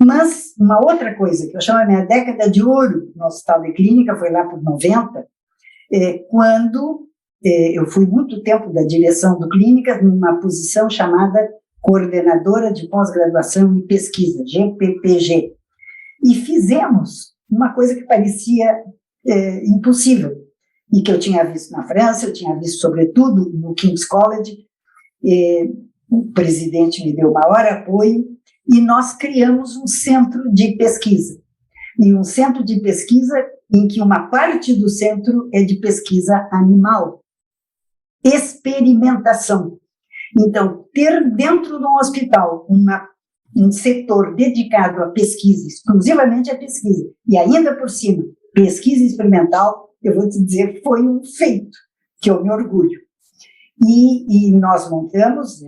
Mas uma outra coisa que eu chamo a minha década de ouro no Hospital de Clínica, foi lá por 90, quando eu fui muito tempo da direção do Clínica, numa posição chamada Coordenadora de Pós-Graduação e Pesquisa, GPPG. E fizemos uma coisa que parecia impossível, e que eu tinha visto na França, eu tinha visto sobretudo no King's College. O presidente me deu maior apoio, e nós criamos um centro de pesquisa. E um centro de pesquisa em que uma parte do centro é de pesquisa animal. Experimentação. Então, ter dentro de um hospital um setor dedicado à pesquisa, exclusivamente à pesquisa, e ainda por cima, pesquisa experimental, eu vou te dizer, foi um feito, que eu me orgulho. E nós montamos,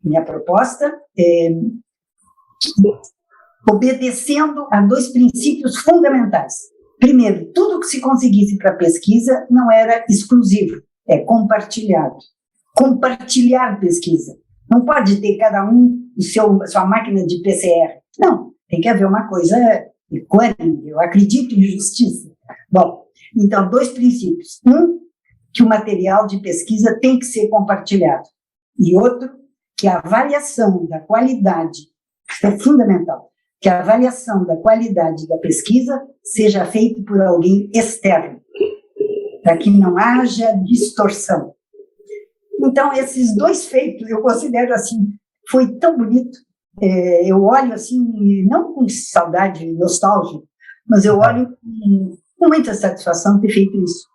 minha proposta, obedecendo a 2 princípios fundamentais. Primeiro, tudo que se conseguisse para pesquisa não era exclusivo, é compartilhado. Compartilhar pesquisa. Não pode ter cada um sua máquina de PCR. Não, tem que haver uma coisa equânime, eu acredito em justiça. Bom, então, 2 princípios. Um, que o material de pesquisa tem que ser compartilhado. E outro, que a avaliação da qualidade, isso é fundamental, que a avaliação da qualidade da pesquisa seja feita por alguém externo, para que não haja distorção. Então, esses 2 feitos, eu considero assim, foi tão bonito. Eu olho assim, não com saudade nostálgica, mas eu olho com muita satisfação ter feito isso.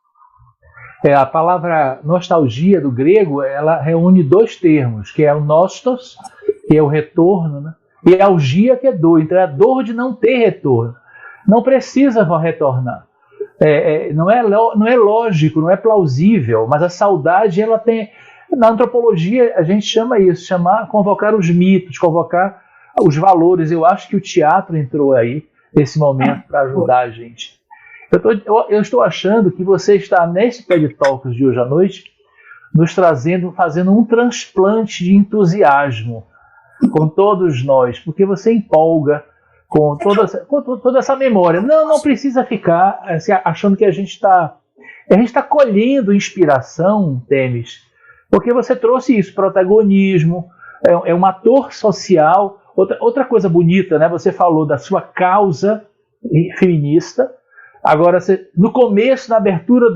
A palavra nostalgia do grego, ela reúne 2 termos, que é o nostos, que é o retorno, né? E a algia, que é dor. Então é a dor de não ter retorno. Não precisa retornar. Não é lógico, não é plausível, mas a saudade, ela tem... Na antropologia, a gente chama isso, convocar os mitos, convocar os valores. Eu acho que o teatro entrou aí, nesse momento, para ajudar a gente. Eu estou achando que você está, nesse TED Talks de hoje à noite, nos fazendo um transplante de entusiasmo com todos nós, porque você empolga com toda essa memória. Não precisa ficar achando que a gente está colhendo inspiração, Temis, porque você trouxe isso, protagonismo, é um ator social. Outra coisa bonita, né? Você falou da sua causa feminista. Agora, no começo, na abertura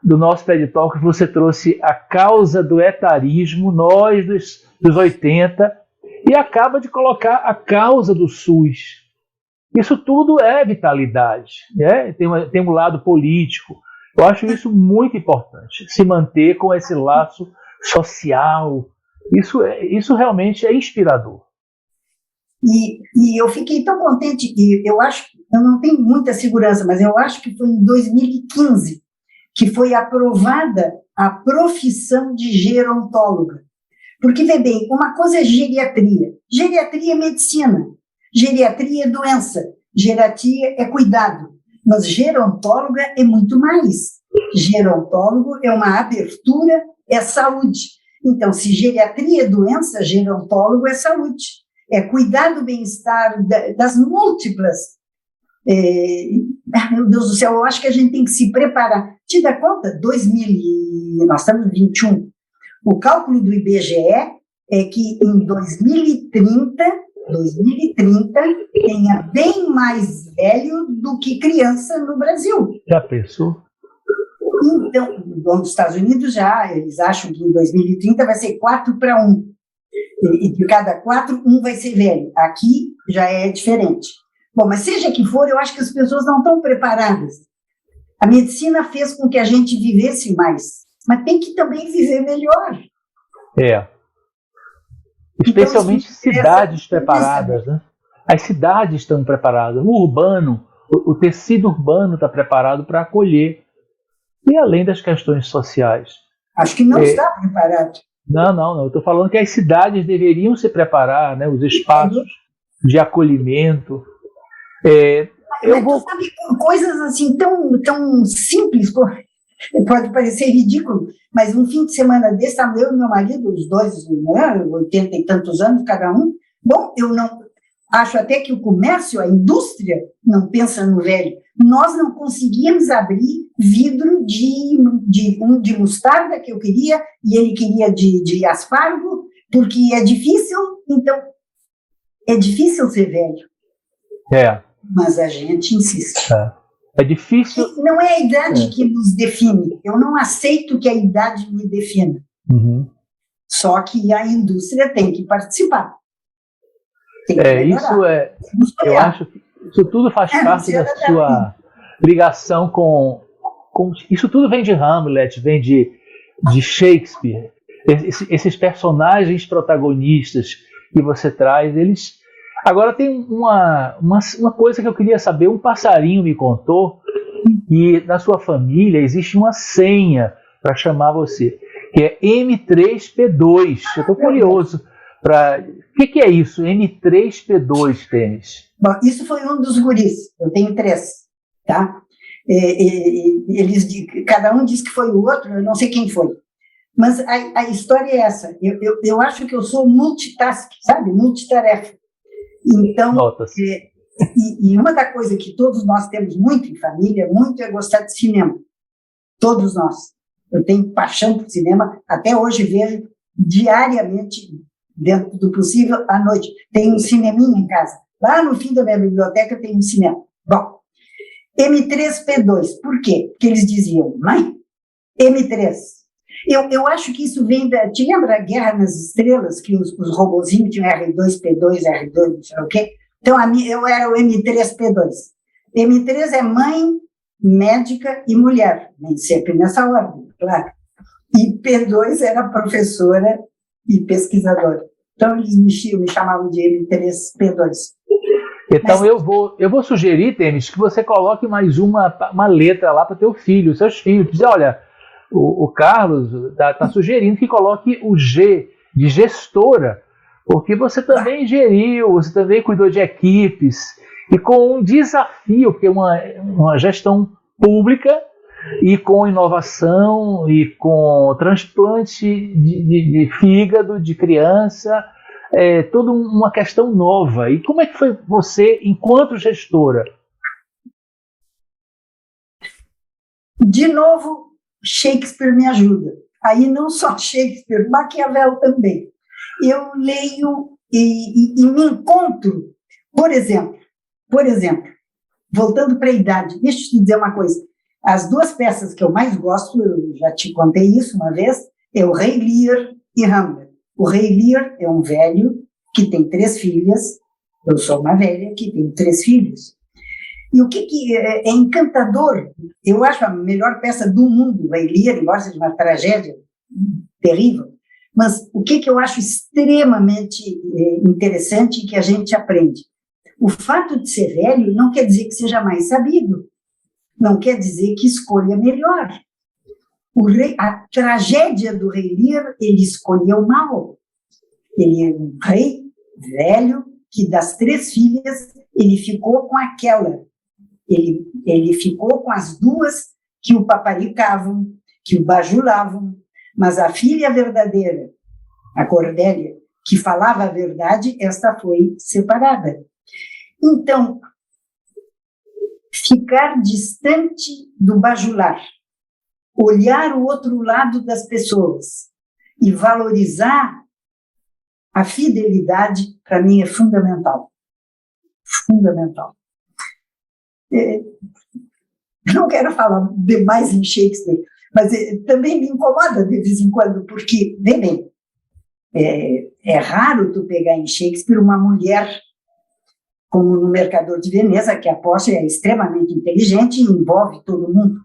do nosso TED Talk, você trouxe a causa do etarismo, nós dos 80, e acaba de colocar a causa do SUS. Isso tudo é vitalidade, né? Tem um lado político. Eu acho isso muito importante, se manter com esse laço social. Isso realmente é inspirador. E eu fiquei tão contente, e eu acho, eu não tenho muita segurança, mas eu acho que foi em 2015 que foi aprovada a profissão de gerontóloga. Porque, vê bem, uma coisa é geriatria. Geriatria é medicina. Geriatria é doença. Geriatria é cuidado. Mas gerontóloga é muito mais. Gerontólogo é uma abertura, é saúde. Então, se geriatria é doença, gerontólogo é saúde. É cuidar do bem-estar das múltiplas. Meu Deus do céu, eu acho que a gente tem que se preparar. Te dá conta? Nós estamos em 21. O cálculo do IBGE é que em 2030 tenha bem mais velho do que criança no Brasil. Já pensou? Então, nos Estados Unidos eles acham que em 2030 vai ser 4-1. E de cada 4, 1 vai ser velho. Aqui já é diferente. Bom, mas seja que for, eu acho que as pessoas não estão preparadas. A medicina fez com que a gente vivesse mais, mas tem que também viver melhor. Especialmente então, cidades preparadas, né? As cidades estão preparadas, o urbano, o tecido urbano está preparado para acolher. E além das questões sociais. Acho que não está preparado. Não. Eu estou falando que as cidades deveriam se preparar, né? Os espaços de acolhimento. Sabe, coisas assim tão simples, pode parecer ridículo, mas um fim de semana desse, eu e meu marido, os dois, né, 80 e tantos anos cada um, bom, eu não acho até que o comércio, a indústria, não pensa no velho. Nós não conseguíamos abrir vidro de mostarda que eu queria, e ele queria de aspargo, porque é difícil, então, é difícil ser velho. Mas a gente insiste. É difícil. E não é a idade que nos define. Eu não aceito que a idade me defina. Uhum. Só que a indústria tem que participar. Eu acho que isso tudo faz parte da sua ligação com. Isso tudo vem de Hamlet, vem de Shakespeare. Esses personagens protagonistas que você traz, eles. Agora tem uma coisa que eu queria saber. Um passarinho me contou que na sua família existe uma senha para chamar você, que é M3P2. Eu estou curioso. O que é isso? M3P2, Tênis? Bom, isso foi um dos guris. Eu tenho 3, tá? Cada um diz que foi o outro, eu não sei quem foi. Mas a história é essa. Eu acho que eu sou multitask, sabe? Multitarefa. Então, e uma da coisa que todos nós temos muito em família, é gostar de cinema. Todos nós. Eu tenho paixão por cinema, até hoje vejo diariamente, dentro do possível, à noite. Tem um cineminha em casa. Lá no fim da minha biblioteca tem um cinema. Bom, M3P2. Por quê? Porque eles diziam, mãe, M3. Eu acho que isso vem da... Te lembra a Guerra nas Estrelas, que os robozinhos tinham R2P2, R2, não sei o quê? Então, eu era o M3P2. M3 é mãe, médica e mulher. Nem sempre nessa ordem, claro. E P2 era professora e pesquisadora. Então, eles me chamavam de M3P2. Então, eu vou sugerir, Tênis, que você coloque mais uma letra lá para teu filho, seus filhos. Diz, olha, o Carlos está sugerindo que coloque o G de gestora, porque você também geriu, você também cuidou de equipes, e com um desafio, que é uma gestão pública, e com inovação, e com transplante de fígado de criança, toda uma questão nova. E como é que foi você, enquanto gestora? De novo, Shakespeare me ajuda. Aí não só Shakespeare, Maquiavel também. Eu leio e me encontro, por exemplo, voltando para a idade, deixa eu te dizer uma coisa, As duas peças que eu mais gosto, eu já te contei isso uma vez, é o Rei Lear e Hamlet. O Rei Lear é um velho que tem 3 filhas, eu sou uma velha que tem 3 filhos. E o que é encantador, eu acho a melhor peça do mundo, o Rei Lear, embora seja uma tragédia terrível, mas o que eu acho extremamente interessante e que a gente aprende? O fato de ser velho não quer dizer que seja mais sabido, não quer dizer que escolha melhor. A tragédia do Rei Lear, ele escolheu mal. Ele é um rei velho que das 3 filhas, ele ficou com aquela. Ele ficou com as 2 que o paparicavam, que o bajulavam, mas a filha verdadeira, a Cordélia, que falava a verdade, esta foi separada. Então, ficar distante do bajular, olhar o outro lado das pessoas e valorizar a fidelidade, para mim, é fundamental. Fundamental. Não quero falar demais em Shakespeare, mas também me incomoda de vez em quando, porque, bem, é raro tu pegar em Shakespeare uma mulher como no Mercador de Veneza, que a Portia é extremamente inteligente e envolve todo mundo,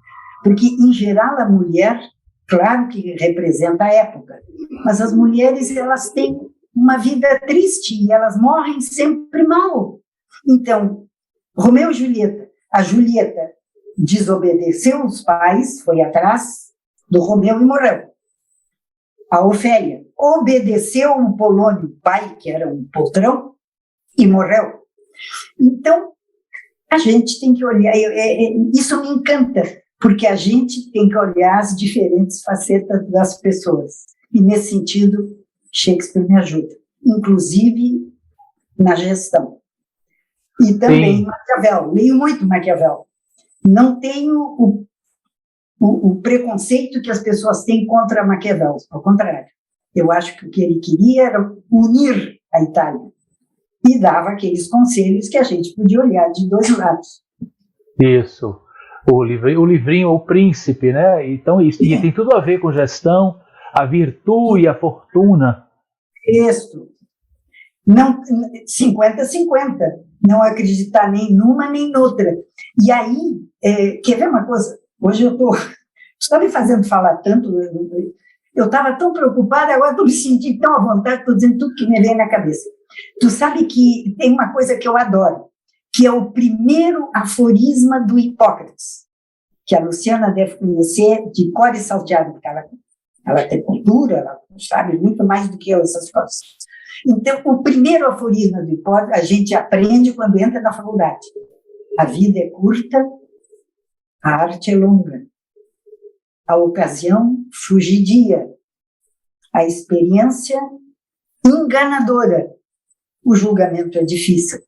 porque, em geral, a mulher, claro que representa a época, mas as mulheres, elas têm uma vida triste e elas morrem sempre mal. Então, Romeu e Julieta, a Julieta desobedeceu os pais, foi atrás do Romeu e morreu. A Ofélia obedeceu o Polônio, pai, que era um poltrão, e morreu. Então, a gente tem que olhar, isso me encanta, porque a gente tem que olhar as diferentes facetas das pessoas. E, nesse sentido, Shakespeare me ajuda, inclusive na gestão. E também Maquiavel, leio muito Maquiavel. Não tenho o preconceito que as pessoas têm contra Maquiavel, ao contrário. Eu acho que o que ele queria era unir a Itália e dava aqueles conselhos que a gente podia olhar de 2 lados. Isso. O livrinho O Príncipe, né? Então, isso e tem tudo a ver com gestão, a virtude e a fortuna. Isso. 50-50. Não acreditar nem numa nem noutra. E aí, quer ver uma coisa? Hoje eu estou... Está me fazendo falar tanto, eu estava tão preocupada, agora estou me sentindo tão à vontade, estou dizendo tudo que me vem na cabeça. Tu sabe que tem uma coisa que eu adoro, que é o primeiro aforisma do Hipócrates, que a Luciana deve conhecer de cor e salteado, porque ela tem cultura, ela sabe muito mais do que eu essas coisas. Então, o primeiro aforisma do Hipócrates, a gente aprende quando entra na faculdade. A vida é curta, a arte é longa. A ocasião fugidia. A experiência enganadora. O julgamento é difícil.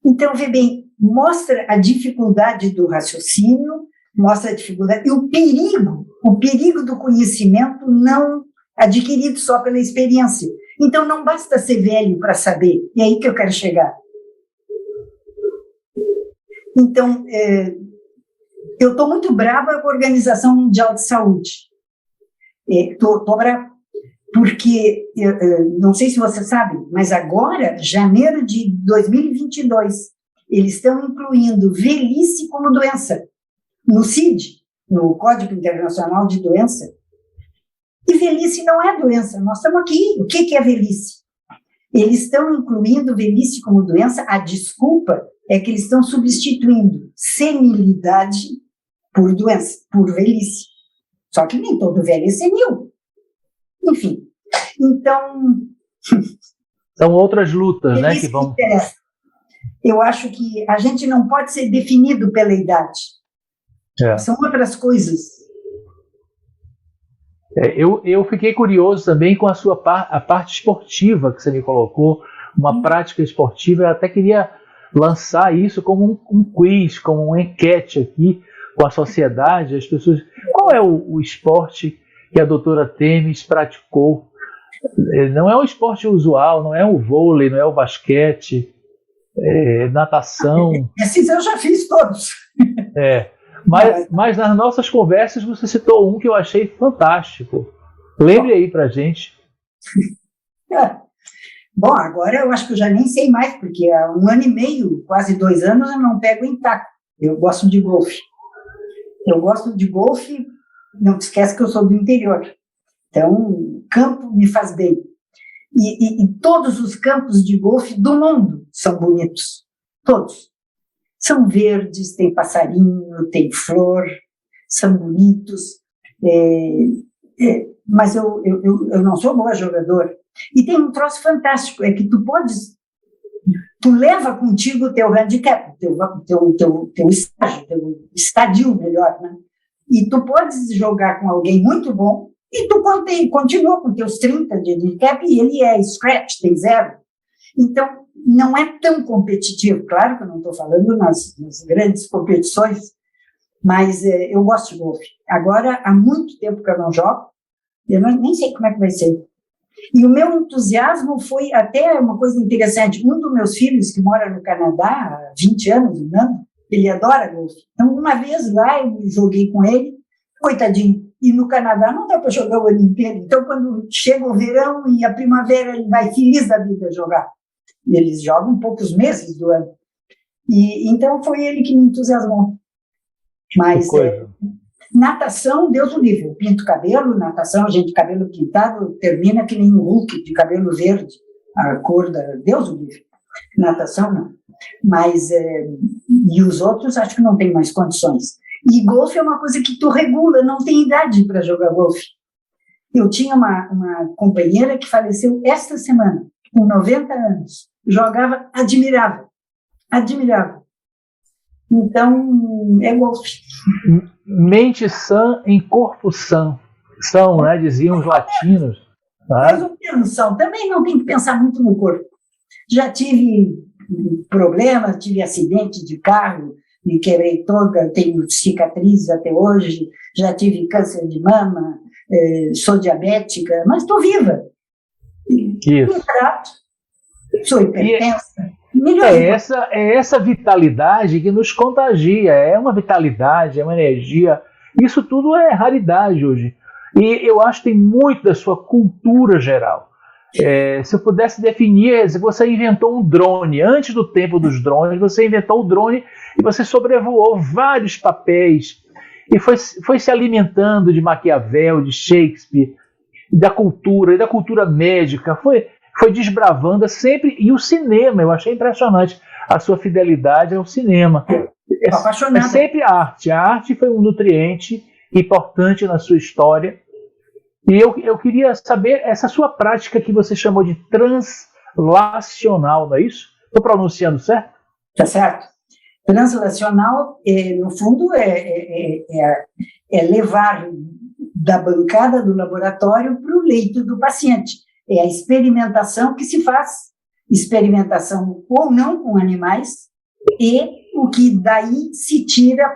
Então, vê bem, mostra a dificuldade do raciocínio, mostra a dificuldade e o perigo do conhecimento não adquirido só pela experiência. Então, não basta ser velho para saber. É aí que eu quero chegar. Então, eu estou muito brava com a Organização Mundial de Saúde. Estou brava porque, não sei se você sabe, mas agora, janeiro de 2022, eles estão incluindo velhice como doença no CID, no Código Internacional de Doença. E velhice não é doença, nós estamos aqui. O que é velhice? Eles estão incluindo velhice como doença, a desculpa é que eles estão substituindo senilidade por doença, por velhice. Só que nem todo velho é senil. Enfim, então... São outras lutas, né, que vão... Eu acho que a gente não pode ser definido pela idade. São outras coisas. Eu fiquei curioso também com a parte esportiva que você me colocou, uma prática esportiva. Eu até queria lançar isso como um quiz, como uma enquete aqui com a sociedade, as pessoas. Qual é o esporte que a doutora Themis praticou? Não é o esporte usual, não é o vôlei, não é o basquete, natação. Esses eu já fiz todos. Mas nas nossas conversas você citou um que eu achei fantástico. Lembre aí pra gente. Bom, agora eu acho que eu já nem sei mais, porque há 1 ano e meio, quase 2 anos, eu não pego em taco. Eu gosto de golfe. Não te esquece que eu sou do interior. Então, campo me faz bem. E todos os campos de golfe do mundo são bonitos. Todos. São verdes, tem passarinho, tem flor, são bonitos. Mas eu não sou boa jogadora. E tem um troço fantástico, é que tu leva contigo o teu handicap, teu estágio, teu estadio melhor, né? E tu podes jogar com alguém muito bom, e tu continua com teus 30 de handicap, e ele é scratch, tem 0. Então, não é tão competitivo. Claro que eu não estou falando nas grandes competições, mas eu gosto de golfe. Agora, há muito tempo que eu não jogo, eu nem sei como é que vai ser. E o meu entusiasmo foi até uma coisa interessante. Um dos meus filhos, que mora no Canadá há 20 anos, não, ele adora golfe. Então, uma vez lá, eu joguei com ele, coitadinho. E no Canadá não dá para jogar o ano inteiro. Então, quando chega o verão e a primavera, ele vai feliz da vida jogar. E eles jogam poucos meses do ano. E então, foi ele que me entusiasmou. Mas natação, Deus o livre. Eu pinto cabelo, natação, a gente cabelo pintado termina que nem um Hulk de cabelo verde, a cor da Deus o livre. Natação não. Mas, e os outros acho que não tem mais condições. E golfe é uma coisa que tu regula, não tem idade para jogar golfe. Eu tinha uma companheira que faleceu esta semana, com 90 anos. Jogava admirável. Então, é golfe. Mente sã em corpo são, né? Diziam os latinos. Mais ou menos são. Também não tem que pensar muito no corpo. Já tive problemas, tive acidente de carro, me quebrei toda, tenho cicatrizes até hoje, já tive câncer de mama, sou diabética, mas estou viva. Isso. Me trato, sou hipertensa. É essa vitalidade que nos contagia, é uma vitalidade, é uma energia. Isso tudo é raridade hoje. E eu acho que tem muito da sua cultura geral. Se eu pudesse definir, você inventou um drone. Antes do tempo dos drones, você inventou o drone e você sobrevoou vários papéis e foi se alimentando de Maquiavel, de Shakespeare, da cultura médica, foi desbravando sempre. E o cinema, eu achei impressionante a sua fidelidade ao cinema. É sempre arte. A arte foi um nutriente importante na sua história. E eu queria saber essa sua prática que você chamou de translacional, não é isso? Estou pronunciando certo? Está certo. Translacional, no fundo, é levar da bancada do laboratório para o leito do paciente. É a experimentação que se faz, experimentação ou não com animais, e o que daí se tira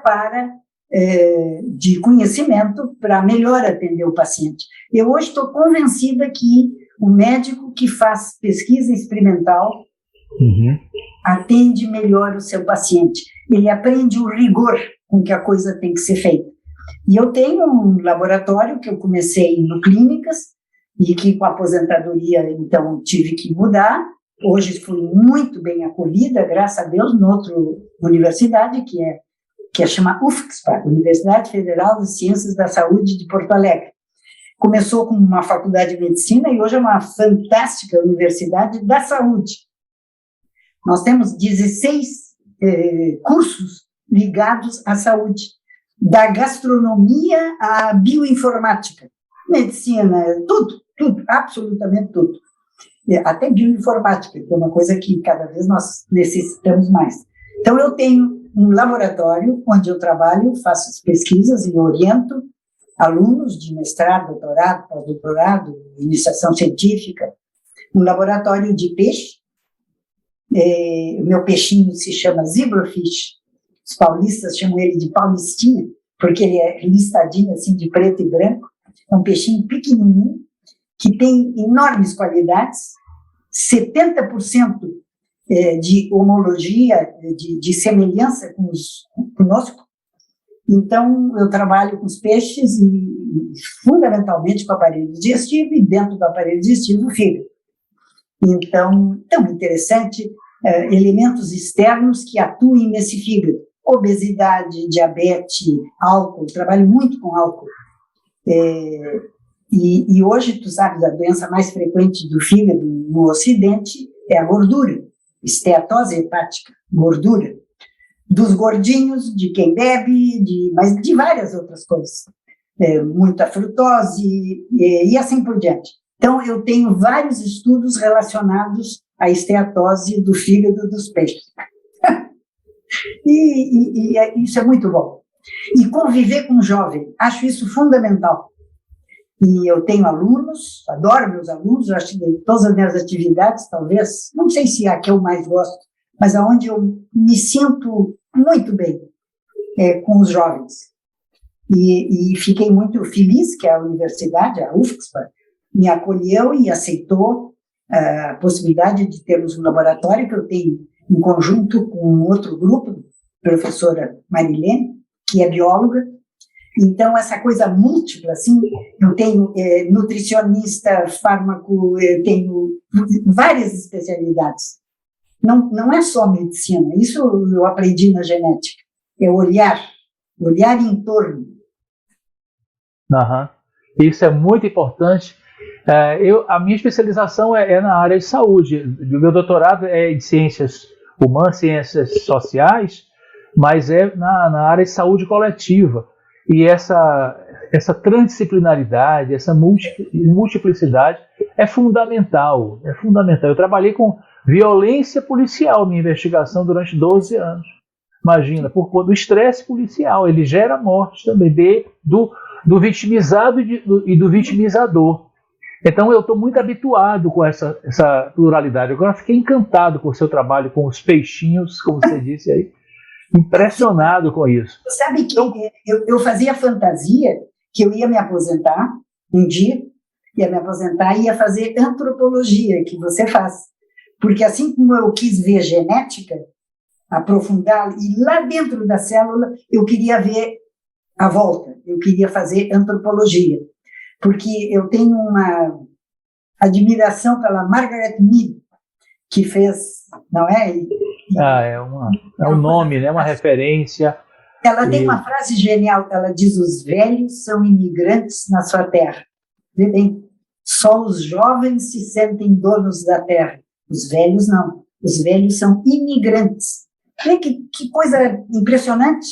de conhecimento para melhor atender o paciente. Eu hoje estou convencida que o médico que faz pesquisa experimental atende melhor o seu paciente. Ele aprende o rigor com que a coisa tem que ser feita. E eu tenho um laboratório que eu comecei no Clínicas e que com a aposentadoria, então, tive que mudar. Hoje fui muito bem acolhida, graças a Deus, em outra universidade, que chama UFSPA, Universidade Federal de Ciências da Saúde de Porto Alegre. Começou com uma faculdade de medicina e hoje é uma fantástica universidade da saúde. Nós temos 16 cursos ligados à saúde, da gastronomia à bioinformática, medicina, tudo, absolutamente tudo. Até bioinformática, que é uma coisa que cada vez nós necessitamos mais. Então, eu tenho um laboratório onde eu trabalho, faço as pesquisas e oriento alunos de mestrado, doutorado, pós-doutorado, iniciação científica, um laboratório de peixe. O meu peixinho se chama zebrafish, os paulistas chamam ele de paulistinha, porque ele é listadinho assim de preto e branco, é um peixinho pequenininho, que tem enormes qualidades, 70% de homologia, de semelhança conosco, Então, eu trabalho com os peixes e fundamentalmente com o aparelho digestivo e dentro do aparelho digestivo o fígado. Então, tão interessante, elementos externos que atuem nesse fígado. Obesidade, diabetes, álcool, trabalho muito com álcool. E hoje, tu sabes, a doença mais frequente do fígado no Ocidente é a gordura, esteatose hepática, gordura. Dos gordinhos, de quem bebe, mas de várias outras coisas. Muita frutose e assim por diante. Então, eu tenho vários estudos relacionados à esteatose do fígado dos peixes. Isso é muito bom. E conviver com jovem, acho isso fundamental. E eu tenho alunos, adoro meus alunos, eu acho que todas as minhas atividades, talvez, não sei se é a que eu mais gosto, mas aonde eu me sinto muito bem com os jovens. E fiquei muito feliz que a universidade, a UFSPA, me acolheu e aceitou a possibilidade de termos um laboratório que eu tenho em conjunto com outro grupo, professora Marilene, que é bióloga. Então, essa coisa múltipla, assim, eu tenho nutricionista, fármaco, eu tenho várias especialidades. Não é só medicina, isso eu aprendi na genética, é olhar em torno. Uhum. Isso é muito importante. A minha especialização é na área de saúde. O meu doutorado é em ciências humanas, ciências sociais, mas é na área de saúde coletiva. E essa transdisciplinaridade, essa multiplicidade é fundamental. É fundamental. Eu trabalhei com violência policial, minha investigação, durante 12 anos. Imagina, por conta do estresse policial, ele gera morte também, do vitimizado e do vitimizador. Então eu estou muito habituado com essa pluralidade. Agora fiquei encantado com o seu trabalho com os peixinhos, como você disse aí, impressionado com isso. Sabe que eu fazia fantasia que eu ia me aposentar um dia, ia me aposentar e ia fazer antropologia, que você faz. Porque assim como eu quis ver genética, aprofundar, e lá dentro da célula eu queria ver a volta, eu queria fazer antropologia. Porque eu tenho uma admiração pela Margaret Mead, que fez, não é? É um nome, né? Uma referência. Ela tem uma frase genial, ela diz: os velhos são imigrantes na sua terra. Vê bem, só os jovens se sentem donos da terra, os velhos não, os velhos são imigrantes. Vê que coisa impressionante.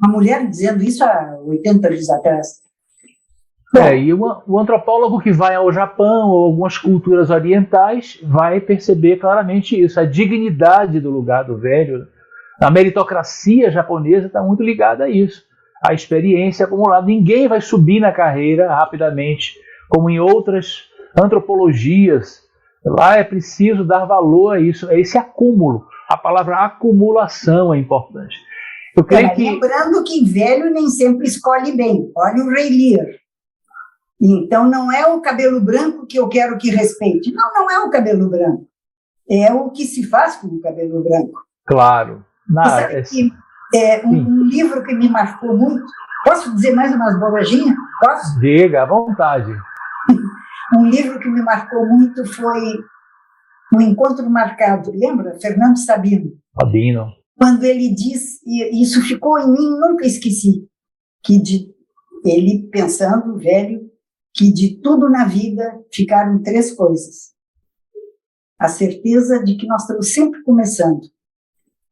Uma mulher dizendo isso há 80 anos atrás. E o antropólogo que vai ao Japão ou algumas culturas orientais vai perceber claramente isso, a dignidade do lugar do velho. A meritocracia japonesa está muito ligada a isso, a experiência acumulada. Ninguém vai subir na carreira rapidamente, como em outras antropologias. Lá é preciso dar valor a isso, a esse acúmulo. A palavra acumulação é importante. Eu creio lembrando que velho nem sempre escolhe bem. Olha o Ray Lear. Então, não é o cabelo branco que eu quero que respeite. Não é o cabelo branco. É o que se faz com o cabelo branco. Claro. Um livro que me marcou muito. Posso dizer mais umas bobaginhas? Posso? Diga, à vontade. Um livro que me marcou muito foi O Encontro Marcado. Lembra? Fernando Sabino. Quando ele diz, e isso ficou em mim, nunca esqueci, ele pensando, velho, que de tudo na vida ficaram 3 coisas. A certeza de que nós estamos sempre começando.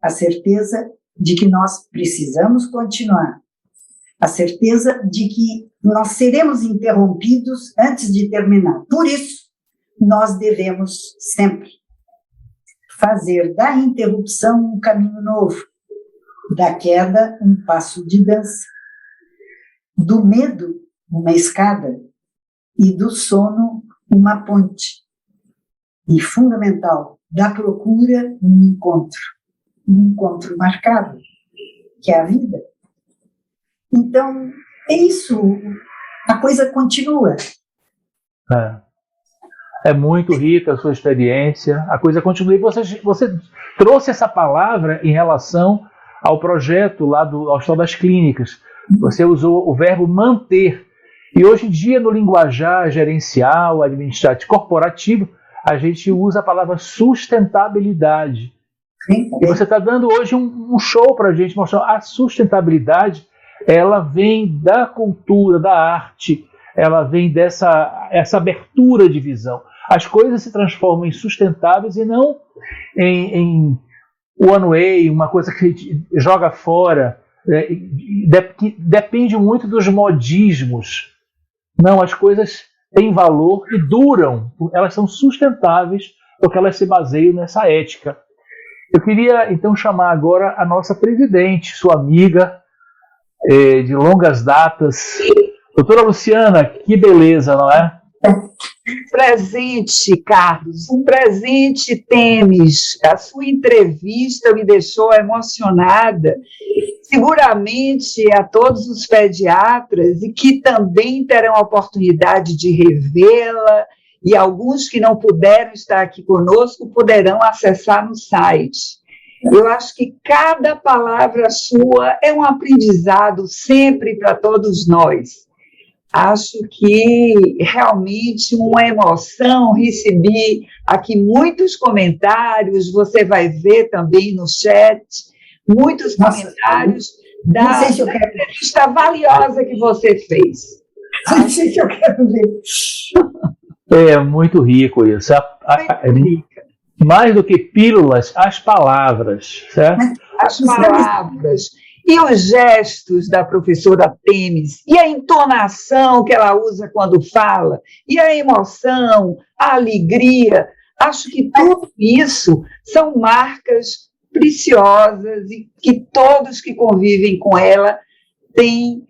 A certeza de que nós precisamos continuar. A certeza de que nós seremos interrompidos antes de terminar. Por isso, nós devemos sempre fazer da interrupção um caminho novo, da queda um passo de dança, do medo uma escada e do sono uma ponte. E fundamental, da procura um encontro marcado, que é a vida. Então, é isso, a coisa continua. É muito rica a sua experiência, a coisa continua. E você trouxe essa palavra em relação ao projeto lá do Hospital das Clínicas. Você usou o verbo manter. E hoje em dia, no linguajar gerencial, administrativo, corporativo, a gente usa a palavra sustentabilidade. Sim. E você está dando hoje um show para a gente, mostrando a sustentabilidade, ela vem da cultura, da arte, ela vem essa abertura de visão. As coisas se transformam em sustentáveis e não em one way, uma coisa que a gente joga fora, que depende muito dos modismos. Não, as coisas têm valor e duram, elas são sustentáveis porque elas se baseiam nessa ética. Eu queria então chamar agora a nossa presidente, sua amiga de longas datas, doutora Luciana. Que beleza, não é? Presente, Carlos, um presente, Temis. A sua entrevista me deixou emocionada. Seguramente a todos os pediatras, e que também terão a oportunidade de revê-la, e alguns que não puderam estar aqui conosco poderão acessar no site. Eu acho que cada palavra sua é um aprendizado sempre para todos nós. Acho que realmente uma emoção, recebi aqui muitos comentários, você vai ver também no chat, muitos comentários da entrevista valiosa que você fez. Não sei se eu quero ver. É muito rico isso. Mais do que pílulas, as palavras, certo? As palavras. E os gestos da professora Temis, e a entonação que ela usa quando fala, e a emoção, a alegria. Acho que tudo isso são marcas preciosas e que todos que convivem com ela têm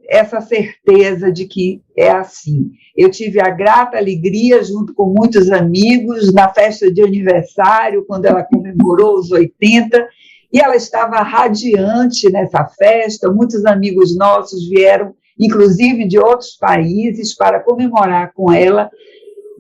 essa certeza de que é assim. Eu tive a grata alegria, junto com muitos amigos, na festa de aniversário, quando ela comemorou os 80, e ela estava radiante nessa festa. Muitos amigos nossos vieram, inclusive de outros países, para comemorar com ela,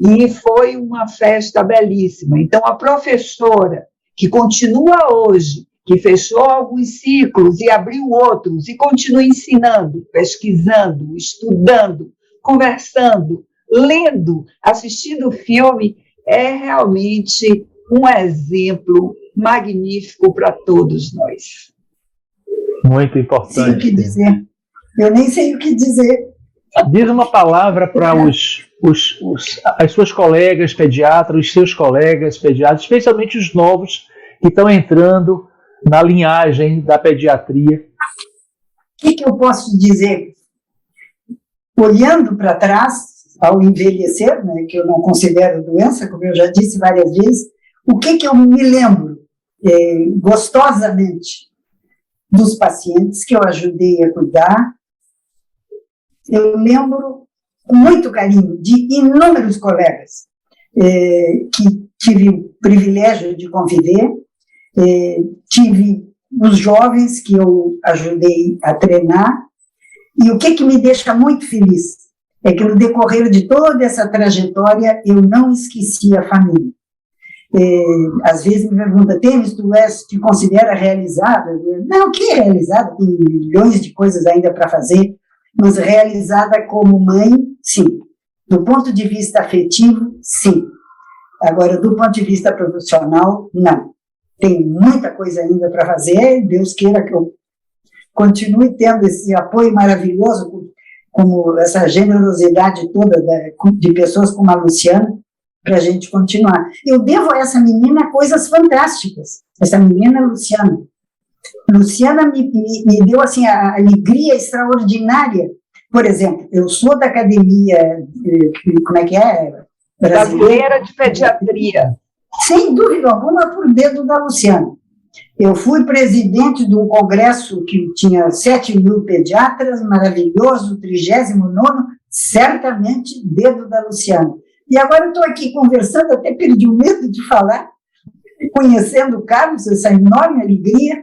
e foi uma festa belíssima. Então, a professora, que continua hoje, que fechou alguns ciclos e abriu outros, e continua ensinando, pesquisando, estudando, conversando, lendo, assistindo filme, é realmente um exemplo magnífico para todos nós. Muito importante. Sei o que dizer. Eu nem sei o que dizer. Diz uma palavra para as suas colegas pediatras, os seus colegas pediatras, especialmente os novos que estão entrando na linhagem da pediatria. O que eu posso dizer? Olhando para trás, ao envelhecer, né, que eu não considero doença, como eu já disse várias vezes, o que eu me lembro gostosamente dos pacientes que eu ajudei a cuidar? Eu lembro com muito carinho de inúmeros colegas que tive o privilégio de conviver, tive os jovens que eu ajudei a treinar, e o que me deixa muito feliz é que no decorrer de toda essa trajetória eu não esqueci a família. Às vezes me pergunta, Temis, tu te considera realizada? Não, que realizada? Tem milhões de coisas ainda para fazer, mas realizada como mãe, sim. Do ponto de vista afetivo, sim. Agora, do ponto de vista profissional, não. Tem muita coisa ainda para fazer, Deus queira que eu continue tendo esse apoio maravilhoso, como essa generosidade toda de pessoas como a Luciana, para a gente continuar. Eu devo a essa menina coisas fantásticas, essa menina Luciana. Luciana me deu assim, a alegria extraordinária. Por exemplo, eu sou da academia, como é que é? Brasileira de Pediatria. Sem dúvida alguma, por dedo da Luciana. Eu fui presidente de um congresso que tinha 7.000 pediatras, maravilhoso, 39º, certamente dedo da Luciana. E agora eu estou aqui conversando, até perdi o medo de falar, conhecendo o Carlos, essa enorme alegria,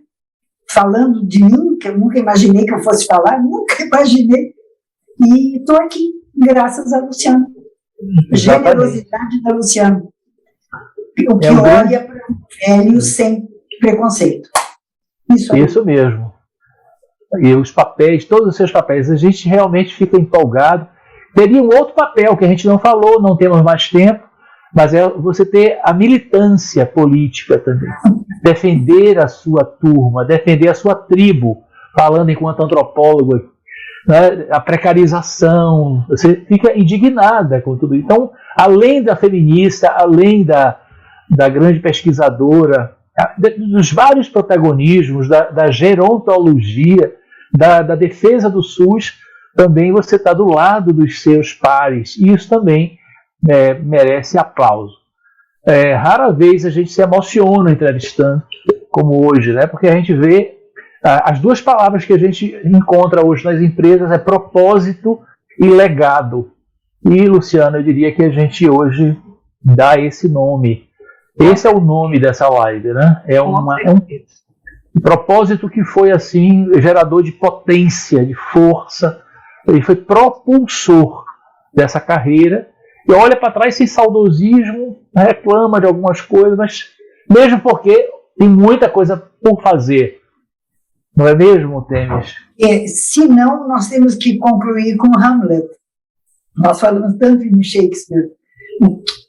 falando de mim, que eu nunca imaginei que eu fosse falar, nunca imaginei. E estou aqui, graças a Luciana. Generosidade da Luciana. O que olha para o velho sem preconceito. Isso mesmo. E os papéis, todos os seus papéis, a gente realmente fica empolgado. Teria um outro papel que a gente não falou, não temos mais tempo, mas é você ter a militância política também. Defender a sua turma, defender a sua tribo, falando enquanto antropólogo, né? A precarização, você fica indignada com tudo isso. Então, além da feminista, além da grande pesquisadora, dos vários protagonismos, da gerontologia, da defesa do SUS, também você está do lado dos seus pares, e isso também merece aplauso. Rara vez a gente se emociona entrevistando, como hoje, né? Porque a gente vê as duas palavras que a gente encontra hoje nas empresas é propósito e legado. E, Luciana, eu diria que a gente hoje dá esse nome. Esse é o nome dessa live, né? É um propósito que foi assim, gerador de potência, de força. Ele foi propulsor dessa carreira. E olha para trás sem saudosismo, reclama de algumas coisas, mas mesmo porque tem muita coisa por fazer. Não é mesmo, Temis? Se não, nós temos que concluir com Hamlet. Nós falamos tanto em Shakespeare.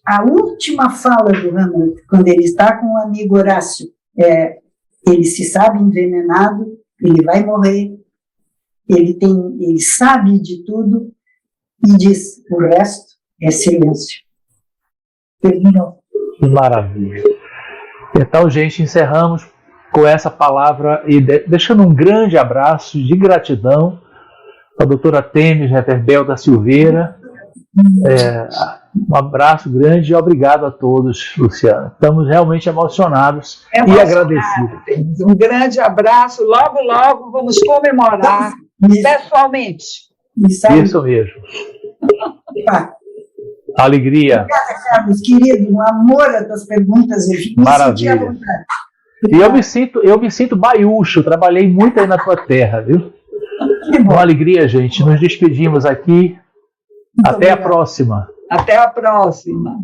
A última fala do Hamlet, quando ele está com o amigo Horácio, ele se sabe envenenado, ele vai morrer, ele sabe de tudo e diz: o resto é silêncio. Terminou. Que maravilha. Então, gente, encerramos com essa palavra e deixando um grande abraço de gratidão à doutora Temis Hetterbel da Silveira. Um abraço grande e obrigado a todos, Luciana. Estamos realmente emocionados e agradecidos. Um grande abraço. Logo, logo vamos comemorar pessoalmente. Isso mesmo. Alegria. Obrigada, Carlos, querido. Um amor às tuas perguntas. Maravilha. E eu me sinto baiúcho. Trabalhei muito aí na tua terra, viu? Uma alegria, gente. Nos despedimos aqui. Até a próxima. Até a próxima.